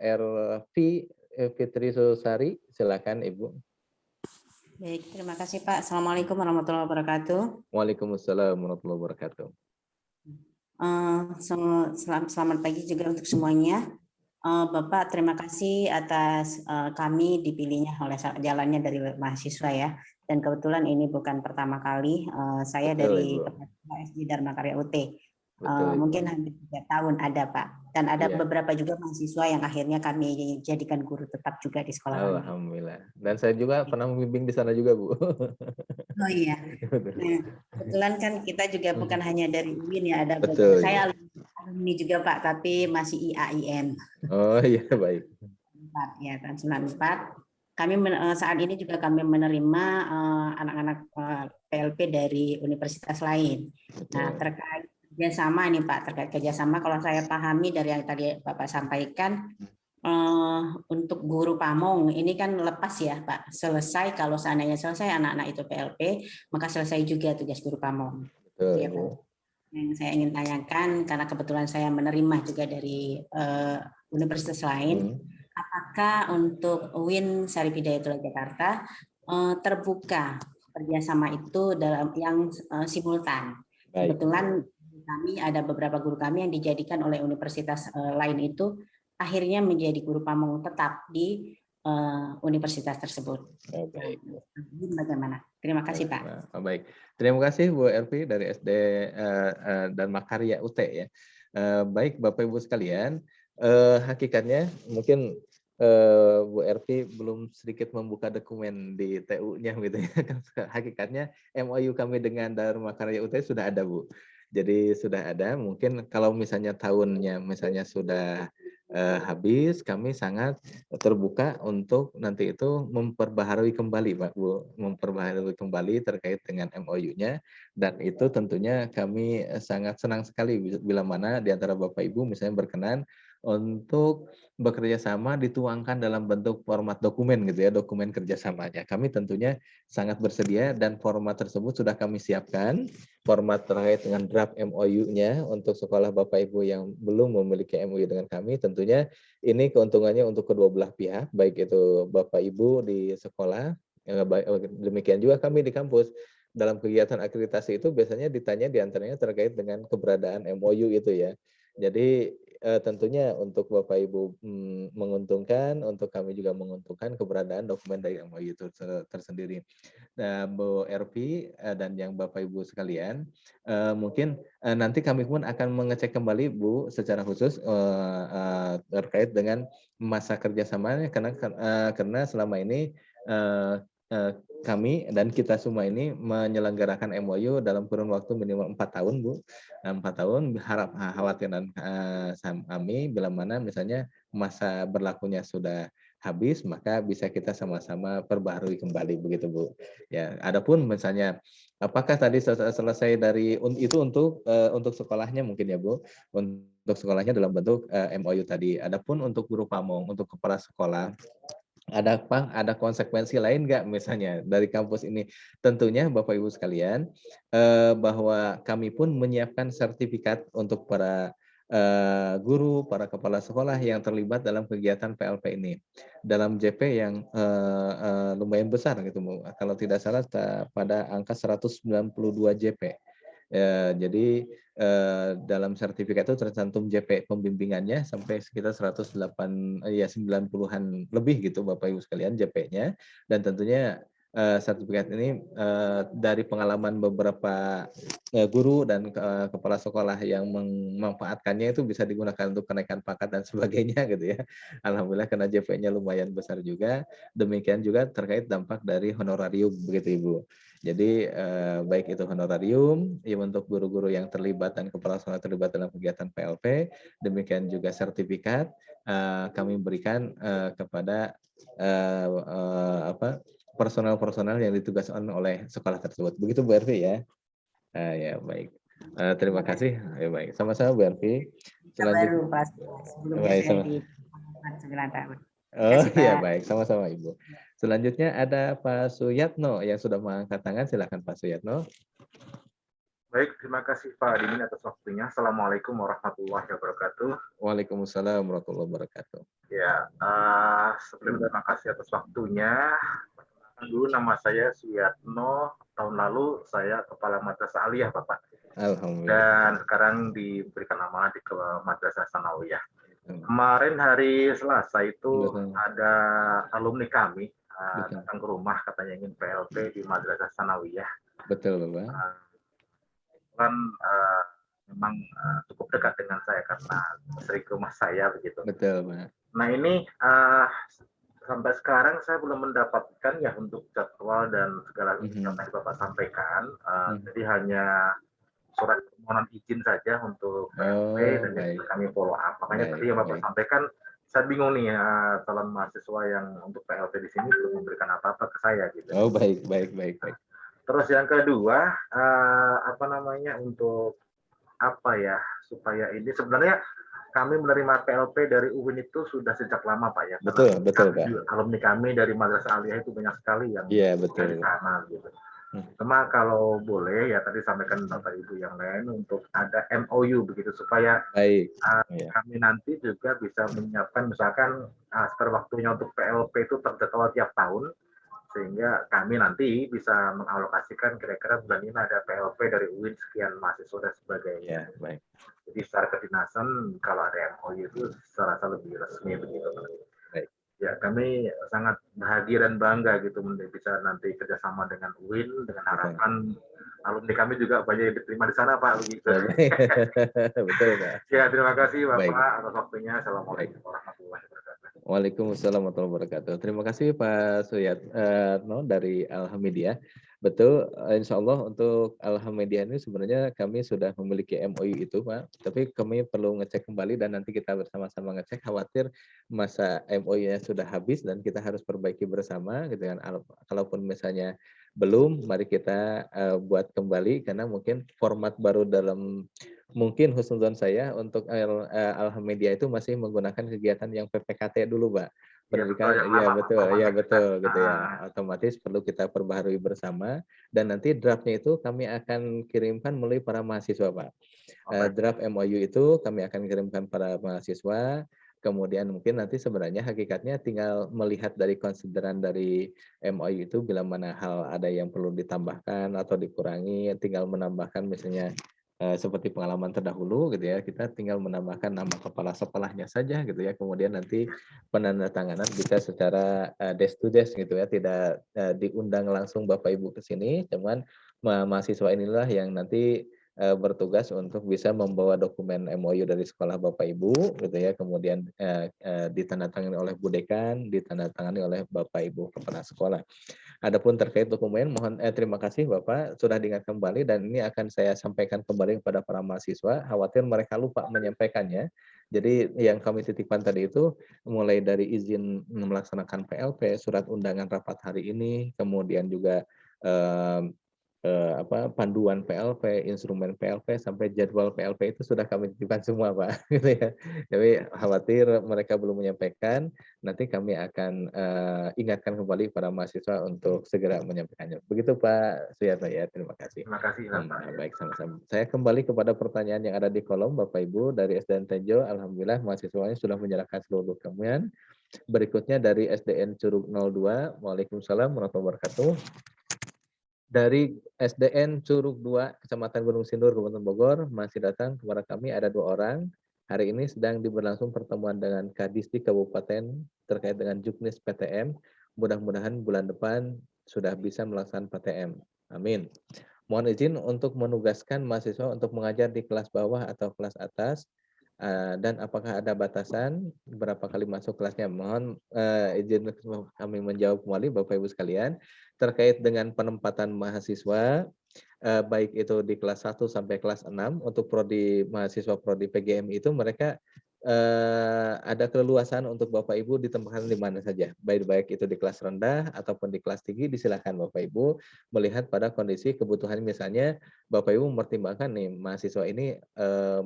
Fitri Susari, silakan Ibu. Baik, terima kasih Pak. Assalamualaikum warahmatullahi wabarakatuh. Waalaikumsalam warahmatullahi wabarakatuh. Selamat pagi juga untuk semuanya. Bapak, terima kasih atas kami dipilihnya oleh jalannya dari mahasiswa ya. Dan kebetulan ini bukan pertama kali saya dari SD Dharma Karya UT. Mungkin hampir 3 tahun ada Pak. Dan ada Iya. beberapa juga mahasiswa yang akhirnya kami jadikan guru tetap juga di sekolah kami. Alhamdulillah. Dan saya juga pernah membimbing di sana juga, Bu. Oh iya. Nah, kebetulan kan kita juga bukan hanya dari UIN ya, ada Betul, saya alumni juga Pak, tapi masih IAIN. Oh iya, baik. Ya, tahun 94. Kami saat ini juga kami menerima anak-anak PLP dari universitas lain. Nah, terkait kerjasama nih Pak, terkait kerjasama kalau saya pahami dari yang tadi Bapak sampaikan, untuk guru pamong ini kan lepas ya Pak, selesai kalau seandainya selesai anak-anak itu PLP, maka selesai juga tugas guru pamong. Ya, Pak. Yang saya ingin tanyakan, karena kebetulan saya menerima juga dari universitas lain, apakah untuk UIN Syarif Hidayatullah Jakarta terbuka kerjasama itu dalam yang simultan? Kebetulan kami ada beberapa guru kami yang dijadikan oleh universitas lain itu akhirnya menjadi guru pamong tetap di universitas tersebut. Baik. Bagaimana? Terima kasih Pak. Baik, terima kasih Bu Elvi dari SD dan Makarya UT ya. Baik Bapak Ibu sekalian, hakikatnya mungkin Bu Elvi belum sedikit membuka dokumen di TU-nya gitu ya. Hakikatnya MOU kami dengan Dharma Karya UT sudah ada Bu. Jadi sudah ada, mungkin kalau misalnya tahunnya misalnya sudah habis, kami sangat terbuka untuk nanti itu memperbaharui kembali Pak Bu, memperbaharui kembali terkait dengan MOU-nya, dan itu tentunya kami sangat senang sekali bila mana di antara Bapak Ibu misalnya berkenan untuk bekerja sama dituangkan dalam bentuk format dokumen gitu ya, dokumen kerjasamanya. Kami tentunya sangat bersedia dan format tersebut sudah kami siapkan, format terkait dengan draft MOU-nya untuk sekolah Bapak Ibu yang belum memiliki MOU dengan kami. Tentunya ini keuntungannya untuk kedua belah pihak, baik itu Bapak Ibu di sekolah, demikian juga kami di kampus. Dalam kegiatan akreditasi itu biasanya ditanya diantaranya terkait dengan keberadaan MOU itu ya. Jadi tentunya untuk Bapak Ibu menguntungkan, untuk kami juga menguntungkan keberadaan dokumen dari MOU itu tersendiri. Nah, Bu Ervi dan yang Bapak Ibu sekalian, mungkin nanti kami pun akan mengecek kembali Bu secara khusus terkait dengan masa kerjasamanya karena selama ini kami dan kita semua ini menyelenggarakan MOU dalam kurun waktu minimal 4 tahun Bu. 4 tahun harap khawatiran kami bila mana misalnya masa berlakunya sudah habis, maka bisa kita sama-sama perbaharui kembali begitu Bu. Ya, adapun misalnya apakah tadi selesai dari itu untuk sekolahnya mungkin ya Bu, untuk sekolahnya dalam bentuk MOU tadi. Adapun untuk guru pamong, untuk kepala sekolah, ada konsekuensi lain nggak misalnya dari kampus ini? Tentunya Bapak Ibu sekalian, bahwa kami pun menyiapkan sertifikat untuk para guru, para kepala sekolah yang terlibat dalam kegiatan PLP ini dalam JP yang lumayan besar gitu Bu. Kalau tidak salah pada angka 192 JP. Jadi dalam sertifikat itu tercantum JP pembimbingannya sampai sekitar 90-an lebih gitu Bapak Ibu sekalian JP-nya, dan tentunya sertifikat ini dari pengalaman beberapa guru dan kepala sekolah yang memanfaatkannya itu bisa digunakan untuk kenaikan pangkat dan sebagainya gitu ya. Alhamdulillah karena JP-nya lumayan besar juga. Demikian juga terkait dampak dari honorarium begitu Ibu. Jadi baik itu honorarium ya untuk guru-guru yang terlibat dan kepala sekolah terlibat dalam kegiatan PLP, demikian juga sertifikat kami berikan kepada personal-personal yang ditugaskan oleh sekolah tersebut. Begitu Bu Ervi ya. Ya baik. Terima kasih. Ya baik. Sama-sama Bu Ervi. Baru Pak, sebelumnya saya di 9 tahun. Oh iya baik, sama-sama Ibu. Selanjutnya ada Pak Suyatno yang sudah mengangkat tangan. Silakan Pak Suyatno. Baik, terima kasih Pak Dimin atas waktunya. Assalamualaikum warahmatullahi wabarakatuh. Waalaikumsalam warahmatullahi wabarakatuh. Ya, sebelumnya terima kasih atas waktunya. Perkenalkan dulu, nama saya Suyatno. Tahun lalu saya kepala madrasah aliyah Bapak. Alhamdulillah. Dan sekarang diberikan amanah di madrasah sanawiyah. Kemarin hari Selasa itu ada alumni kami datang ke rumah katanya ingin PLP di madrasah sanawiyah. Betul Bapak. Kan memang cukup dekat dengan saya karena sering ke rumah saya begitu. Betul, Pak. Nah ini sampai sekarang saya belum mendapatkan ya untuk jadwal dan segala yang tadi Bapak sampaikan. Jadi hanya surat permohonan izin saja untuk PLP dan itu kami follow up. Makanya tadi yang Bapak sampaikan, saya bingung nih calon mahasiswa yang untuk PLP di sini belum memberikan apa-apa ke saya gitu. Oh baik. Terus yang kedua untuk apa ya supaya ini sebenarnya kami menerima PLP dari UIN itu sudah sejak lama Pak ya. Betul Pak. Alumni kami dari Madrasah Aliyah itu banyak sekali yang betul. di sana gitu. Cuma kalau boleh ya tadi sampaikan Bapak Ibu yang lain untuk ada MOU begitu supaya kami nanti juga bisa menyiapkan misalkan setelah waktunya untuk PLP itu terjadwal tiap tahun sehingga kami nanti bisa mengalokasikan kira-kira bulan ini ada PLP dari UIN sekian mahasiswa dan sebagainya. Baik. Jadi secara kedinasan kalau ada MOU itu serasa lebih resmi begitu. Baik. Ya kami sangat bahagia dan bangga gitu bisa nanti kerjasama dengan UIN dengan harapan alumni kami juga banyak yang diterima di sana Pak begitu. Betul Pak. Ya terima kasih Bapak atas waktunya. Assalamualaikum warahmatullahi wabarakatuh. Waalaikumsalam warahmatullahi wabarakatuh. Terima kasih Pak Suyat dari Alhamidiyah. Betul, insya Allah untuk Alhamidiyah ini sebenarnya kami sudah memiliki MOU itu Pak. Tapi kami perlu ngecek kembali dan nanti kita bersama-sama ngecek. Khawatir masa MOU-nya sudah habis dan kita harus perbaiki bersama. Gitu kan. Kalaupun misalnya belum, mari kita buat kembali karena mungkin format baru dalam mungkin husnuzon saya untuk Alhamidiyah itu masih menggunakan kegiatan yang PPKT dulu, Pak. Pendidikan, betul gitu ya. Otomatis perlu kita perbaharui bersama dan nanti draftnya itu kami akan kirimkan melalui para mahasiswa, Pak. Draft MOU itu kami akan kirimkan para mahasiswa. Kemudian mungkin nanti sebenarnya hakikatnya tinggal melihat dari konsideran dari MOU itu bila mana hal ada yang perlu ditambahkan atau dikurangi, tinggal menambahkan misalnya seperti pengalaman terdahulu gitu ya, kita tinggal menambahkan nama kepala sekolahnya saja gitu ya, kemudian nanti penandatanganan bisa secara desk to desk gitu ya, tidak diundang langsung Bapak Ibu ke sini, cuman mahasiswa inilah yang nanti bertugas untuk bisa membawa dokumen MOU dari sekolah Bapak Ibu gitu ya, kemudian ditandatangani oleh Bu Dekan, ditandatangani oleh Bapak Ibu kepala sekolah. Adapun terkait dokumen, mohon terima kasih Bapak sudah diingat kembali dan ini akan saya sampaikan kembali kepada para mahasiswa. Khawatir mereka lupa menyampaikannya. Jadi yang kami titipkan tadi itu mulai dari izin melaksanakan PLP, surat undangan rapat hari ini, kemudian juga panduan PLP, instrumen PLP sampai jadwal PLP itu sudah kami titipkan semua Pak. Gitu ya. Jadi khawatir mereka belum menyampaikan, nanti kami akan ingatkan kembali para mahasiswa untuk segera menyampaikannya. Begitu Pak Suyatno ya, terima kasih. Terima kasih Pak. Baik, sama-sama. Saya kembali kepada pertanyaan yang ada di kolom Bapak Ibu dari SDN Tejo. Alhamdulillah mahasiswanya sudah menyerahkan seluruh dokumen. Berikutnya dari SDN Curug 02. Waalaikumsalam warahmatullahi wabarakatuh. Dari SDN Curug 2, Kecamatan Gunung Sindur, Kabupaten Bogor, masih datang kepada kami ada 2 orang. Hari ini sedang diberlangsung pertemuan dengan Kadisdi Kabupaten terkait dengan Juknis PTM. Mudah-mudahan bulan depan sudah bisa melaksanakan PTM. Amin. Mohon izin untuk menugaskan mahasiswa untuk mengajar di kelas bawah atau kelas atas. Dan apakah ada batasan berapa kali masuk kelasnya? Mohon izin kami menjawab kembali Bapak Ibu sekalian terkait dengan penempatan mahasiswa baik itu di kelas 1 sampai kelas 6 untuk prodi mahasiswa prodi PGM itu mereka ada keleluasan untuk Bapak Ibu ditempatkan di mana saja, baik itu di kelas rendah ataupun di kelas tinggi, disilakan Bapak Ibu melihat pada kondisi kebutuhan. Misalnya Bapak Ibu mempertimbangkan nih mahasiswa ini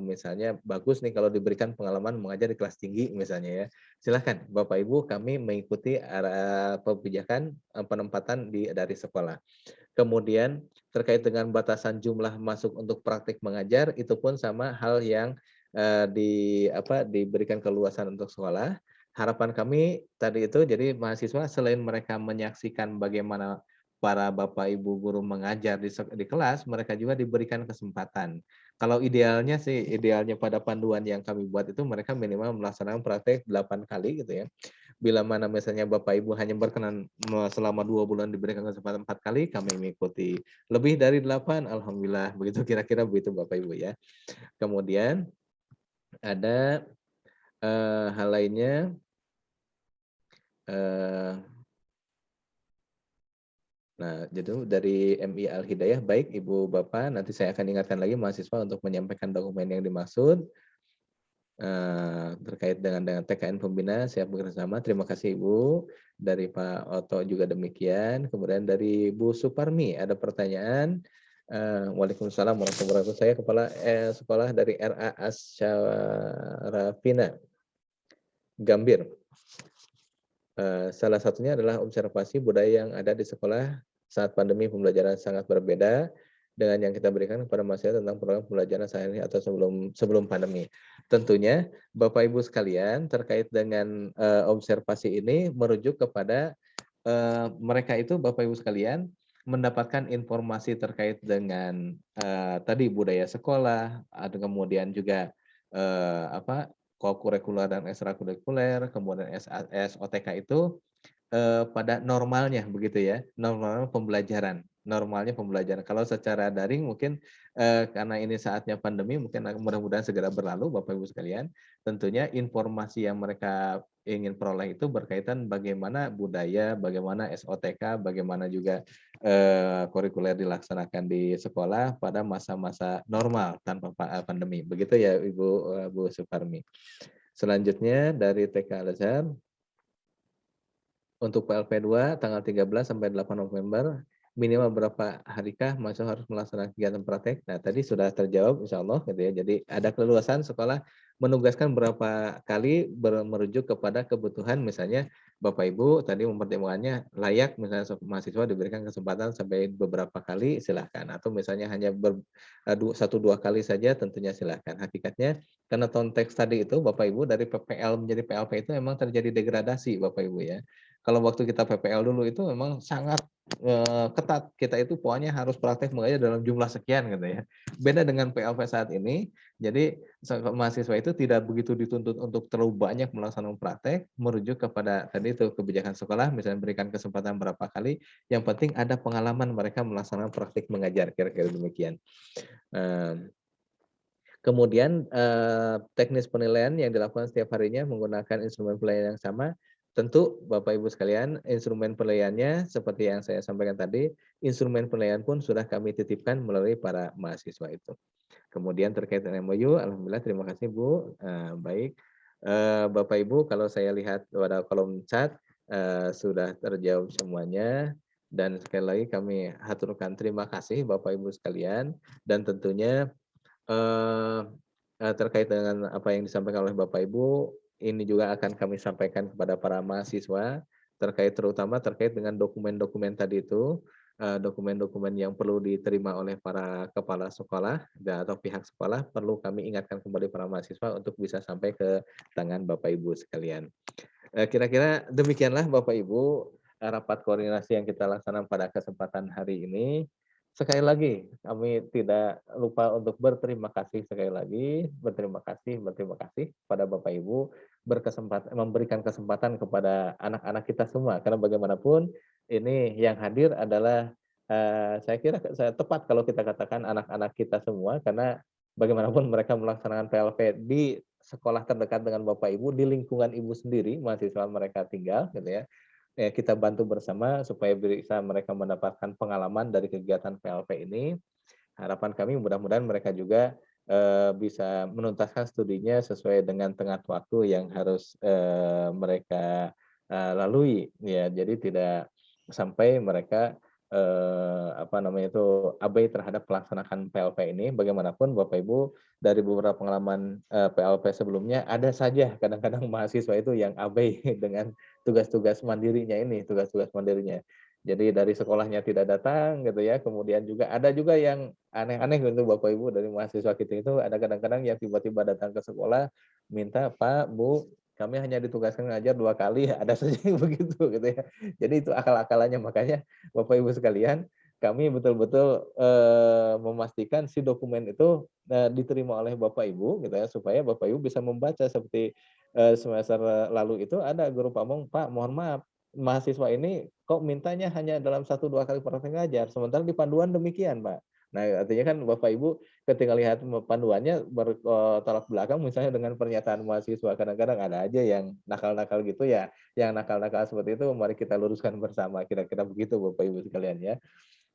misalnya bagus nih kalau diberikan pengalaman mengajar di kelas tinggi misalnya ya, silakan Bapak Ibu kami mengikuti arah kebijakan penempatan dari sekolah. Kemudian terkait dengan batasan jumlah masuk untuk praktik mengajar itu pun sama hal yang diberikan keluasan untuk sekolah. Harapan kami tadi itu jadi mahasiswa selain mereka menyaksikan bagaimana para Bapak Ibu guru mengajar di kelas, mereka juga diberikan kesempatan. Kalau idealnya sih, idealnya pada panduan yang kami buat itu mereka minimal melaksanakan praktek 8 kali gitu ya. Bila mana misalnya Bapak Ibu hanya berkenan selama 2 bulan diberikan kesempatan 4 kali, kami mengikuti. Lebih dari 8, alhamdulillah. Begitu kira-kira begitu Bapak Ibu ya. Kemudian ada hal lainnya. Nah, jadi dari MI Al Hidayah, baik Ibu Bapak, nanti saya akan ingatkan lagi mahasiswa untuk menyampaikan dokumen yang dimaksud terkait dengan TKN Pembina siap bekerjasama. Terima kasih Ibu. Dari Pak Oto juga demikian. Kemudian dari Bu Suparmi ada pertanyaan. Waalaikumsalam warahmatullahi wabarakatuh. Saya kepala sekolah dari RA Asyarafina Gambir. Salah satunya adalah observasi budaya yang ada di sekolah saat pandemi pembelajaran sangat berbeda dengan yang kita berikan kepada mahasiswa tentang program pembelajaran sehari atau sebelum pandemi. Tentunya Bapak Ibu sekalian terkait dengan observasi ini merujuk kepada mereka itu Bapak Ibu sekalian mendapatkan informasi terkait dengan tadi budaya sekolah, ada kemudian juga kurikuler dan ekstrakurikuler, kemudian SOTK itu pada normalnya begitu ya, normalnya pembelajaran. Kalau secara daring mungkin karena ini saatnya pandemi mungkin mudah-mudahan segera berlalu Bapak Ibu sekalian. Tentunya informasi yang mereka ingin peroleh itu berkaitan bagaimana budaya, bagaimana SOTK, bagaimana juga kurikuler dilaksanakan di sekolah pada masa-masa normal tanpa pandemi. Begitu ya Bu Suparmi. Selanjutnya dari TK Al-Azhar. Untuk PLP 2 tanggal 13 sampai 8 November minimal berapa harikah mahasiswa harus melaksanakan kegiatan praktek? Nah, tadi sudah terjawab insya Allah gitu ya. Jadi ada keleluasan sekolah menugaskan berapa kali merujuk kepada kebutuhan, misalnya Bapak Ibu tadi mempertimbangkannya layak misalnya mahasiswa diberikan kesempatan sampai beberapa kali silahkan, atau misalnya hanya 1-2 kali saja tentunya silahkan. Hakikatnya karena konteks tadi itu Bapak Ibu dari PPL menjadi PLP itu memang terjadi degradasi Bapak Ibu ya. Kalau waktu kita PPL dulu itu memang sangat ketat, kita itu pokoknya harus praktek mengajar dalam jumlah sekian gitu ya. Beda dengan PLP saat ini, jadi mahasiswa itu tidak begitu dituntut untuk terlalu banyak melaksanakan praktek, merujuk kepada tadi itu kebijakan sekolah, misalnya berikan kesempatan berapa kali, yang penting ada pengalaman mereka melaksanakan praktik mengajar, kira-kira demikian. Kemudian teknis penilaian yang dilakukan setiap harinya menggunakan instrumen penilaian yang sama. Tentu Bapak Ibu sekalian, instrumen penilaiannya seperti yang saya sampaikan tadi, instrumen penilaian pun sudah kami titipkan melalui para mahasiswa itu. Kemudian terkait dengan MOU, alhamdulillah terima kasih Bu. Baik, Bapak Ibu kalau saya lihat pada kolom chat sudah terjawab semuanya, dan sekali lagi kami haturkan terima kasih Bapak Ibu sekalian, dan tentunya terkait dengan apa yang disampaikan oleh Bapak Ibu, ini juga akan kami sampaikan kepada para mahasiswa terutama terkait dengan dokumen-dokumen tadi itu, dokumen-dokumen yang perlu diterima oleh para kepala sekolah atau pihak sekolah, perlu kami ingatkan kembali para mahasiswa untuk bisa sampai ke tangan Bapak Ibu sekalian. Kira-kira demikianlah Bapak Ibu rapat koordinasi yang kita laksanakan pada kesempatan hari ini. Sekali lagi kami tidak lupa untuk berterima kasih berterima kasih pada Bapak Ibu memberikan kesempatan kepada anak-anak kita semua, karena bagaimanapun ini yang hadir adalah saya kira tepat kalau kita katakan anak-anak kita semua, karena bagaimanapun mereka melaksanakan PLP di sekolah terdekat dengan Bapak Ibu, di lingkungan Ibu sendiri mahasiswa mereka tinggal gitu ya. Kita bantu bersama supaya bisa mereka mendapatkan pengalaman dari kegiatan PLP ini. Harapan kami mudah-mudahan mereka juga bisa menuntaskan studinya sesuai dengan tenggat waktu yang harus mereka lalui ya. Jadi tidak sampai mereka abai terhadap pelaksanaan PLP ini. Bagaimanapun Bapak Ibu dari beberapa pengalaman PLP sebelumnya ada saja kadang-kadang mahasiswa itu yang abai dengan tugas-tugas mandirinya ini, Jadi dari sekolahnya tidak datang gitu ya. Kemudian juga ada juga yang aneh-aneh gitu Bapak Ibu dari mahasiswa kita itu, ada kadang-kadang yang tiba-tiba datang ke sekolah minta Pak Bu kami hanya ditugaskan ngajar 2 kali, ada saja yang begitu gitu ya. Jadi itu akal-akalannya, makanya Bapak Ibu sekalian, kami betul-betul memastikan si dokumen itu diterima oleh Bapak Ibu gitu ya, supaya Bapak Ibu bisa membaca. Seperti semester lalu itu ada guru pamong, Pak mohon maaf, mahasiswa ini kok mintanya hanya dalam 1-2 kali praktek ngajar, sementara di panduan demikian Pak. Nah, artinya kan Bapak Ibu ketika lihat panduannya bertolak belakang misalnya dengan pernyataan mahasiswa, kadang-kadang ada aja yang nakal-nakal gitu ya. Yang nakal-nakal seperti itu mari kita luruskan bersama, kira-kira begitu Bapak Ibu sekalian ya.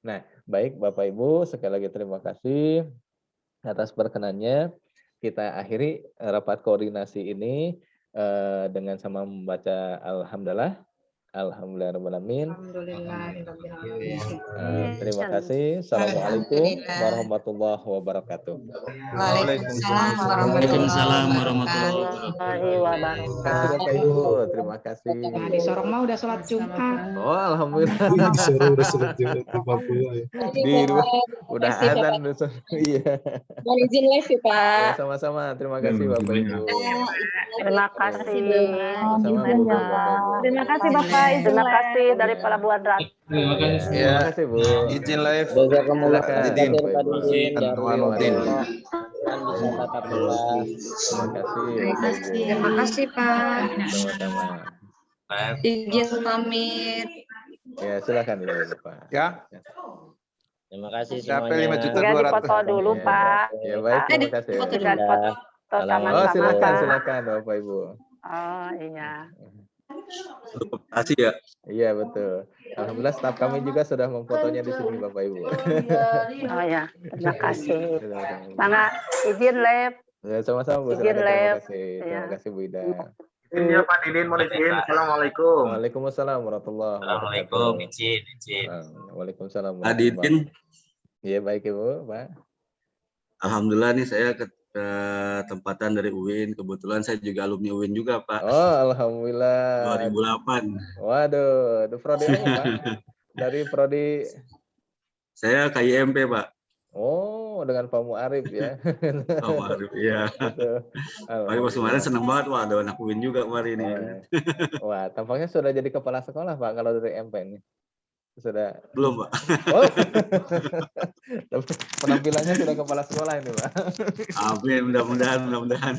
Nah, baik Bapak Ibu, sekali lagi terima kasih atas perkenannya. Kita akhiri rapat koordinasi ini dengan sama membaca Alhamdulillah. Alhamdulillahirrahmanirrahim. Terima kasih. Assalamualaikum warahmatullahi wabarakatuh. Waalaikumsalam warahmatullahi wabarakatuh. Bapak Ibu, terima kasih. Di Sorong mah udah sholat Jumat. Oh, alhamdulillah. Udah sholat Jumat 40 ya. Di udah azan. Iya. Mohon izin live ya, Pak. Sama-sama. Terima kasih Bapak Ibu. Terima kasih. Terima kasih Bapak. Terima kasih dari Pelabuhan Ratu. Terima kasih. Terima kasih Bu. Izin live. Silakan. Terima kasih. Terima kasih Pak. Sama-sama. Izin pamit. Ya, silakan Ibu Pak. Ya. Terima kasih Sampai semuanya. 5 juta Enggak 200. foto dulu Pak. Ya baik, terima kasih. Tinggal foto Oh, sama-sama silakan Pak. Bapak Ibu. Oh iya. Terima kasih ya. Iya betul. Alhamdulillah staf kami juga sudah memfotonya di sini Bapak Ibu. Oh ya, terima kasih. Mana izin live. Ya, sama-sama Bu. Izin Silakan. live. Terima kasih Bu Ida. Ini ya Pak Didin, mohon izin. Assalamualaikum. Waalaikumsalam warahmatullahi wabarakatuh. Assalamualaikum, izin. Waalaikumsalam. Adidin. Iya baik Ibu, Pak. Alhamdulillah nih saya ketempatan dari UIN. Kebetulan saya juga alumni UIN juga, Pak. Oh, alhamdulillah. 2008. Waduh, itu prodi apa, Pak? Dari prodi Saya KIMP, Pak. Oh, dengan Pak Muarif ya. Pak Muarif, iya. Pak pas kemarin seneng banget, wah ada anak UIN juga kemarin ini. Wah, tampaknya sudah jadi kepala sekolah, Pak, kalau dari MP ini. Sudah Belum, Pak. Oh. Penampilannya sudah kepala sekolah ini, Pak. Amin, mudah-mudahan.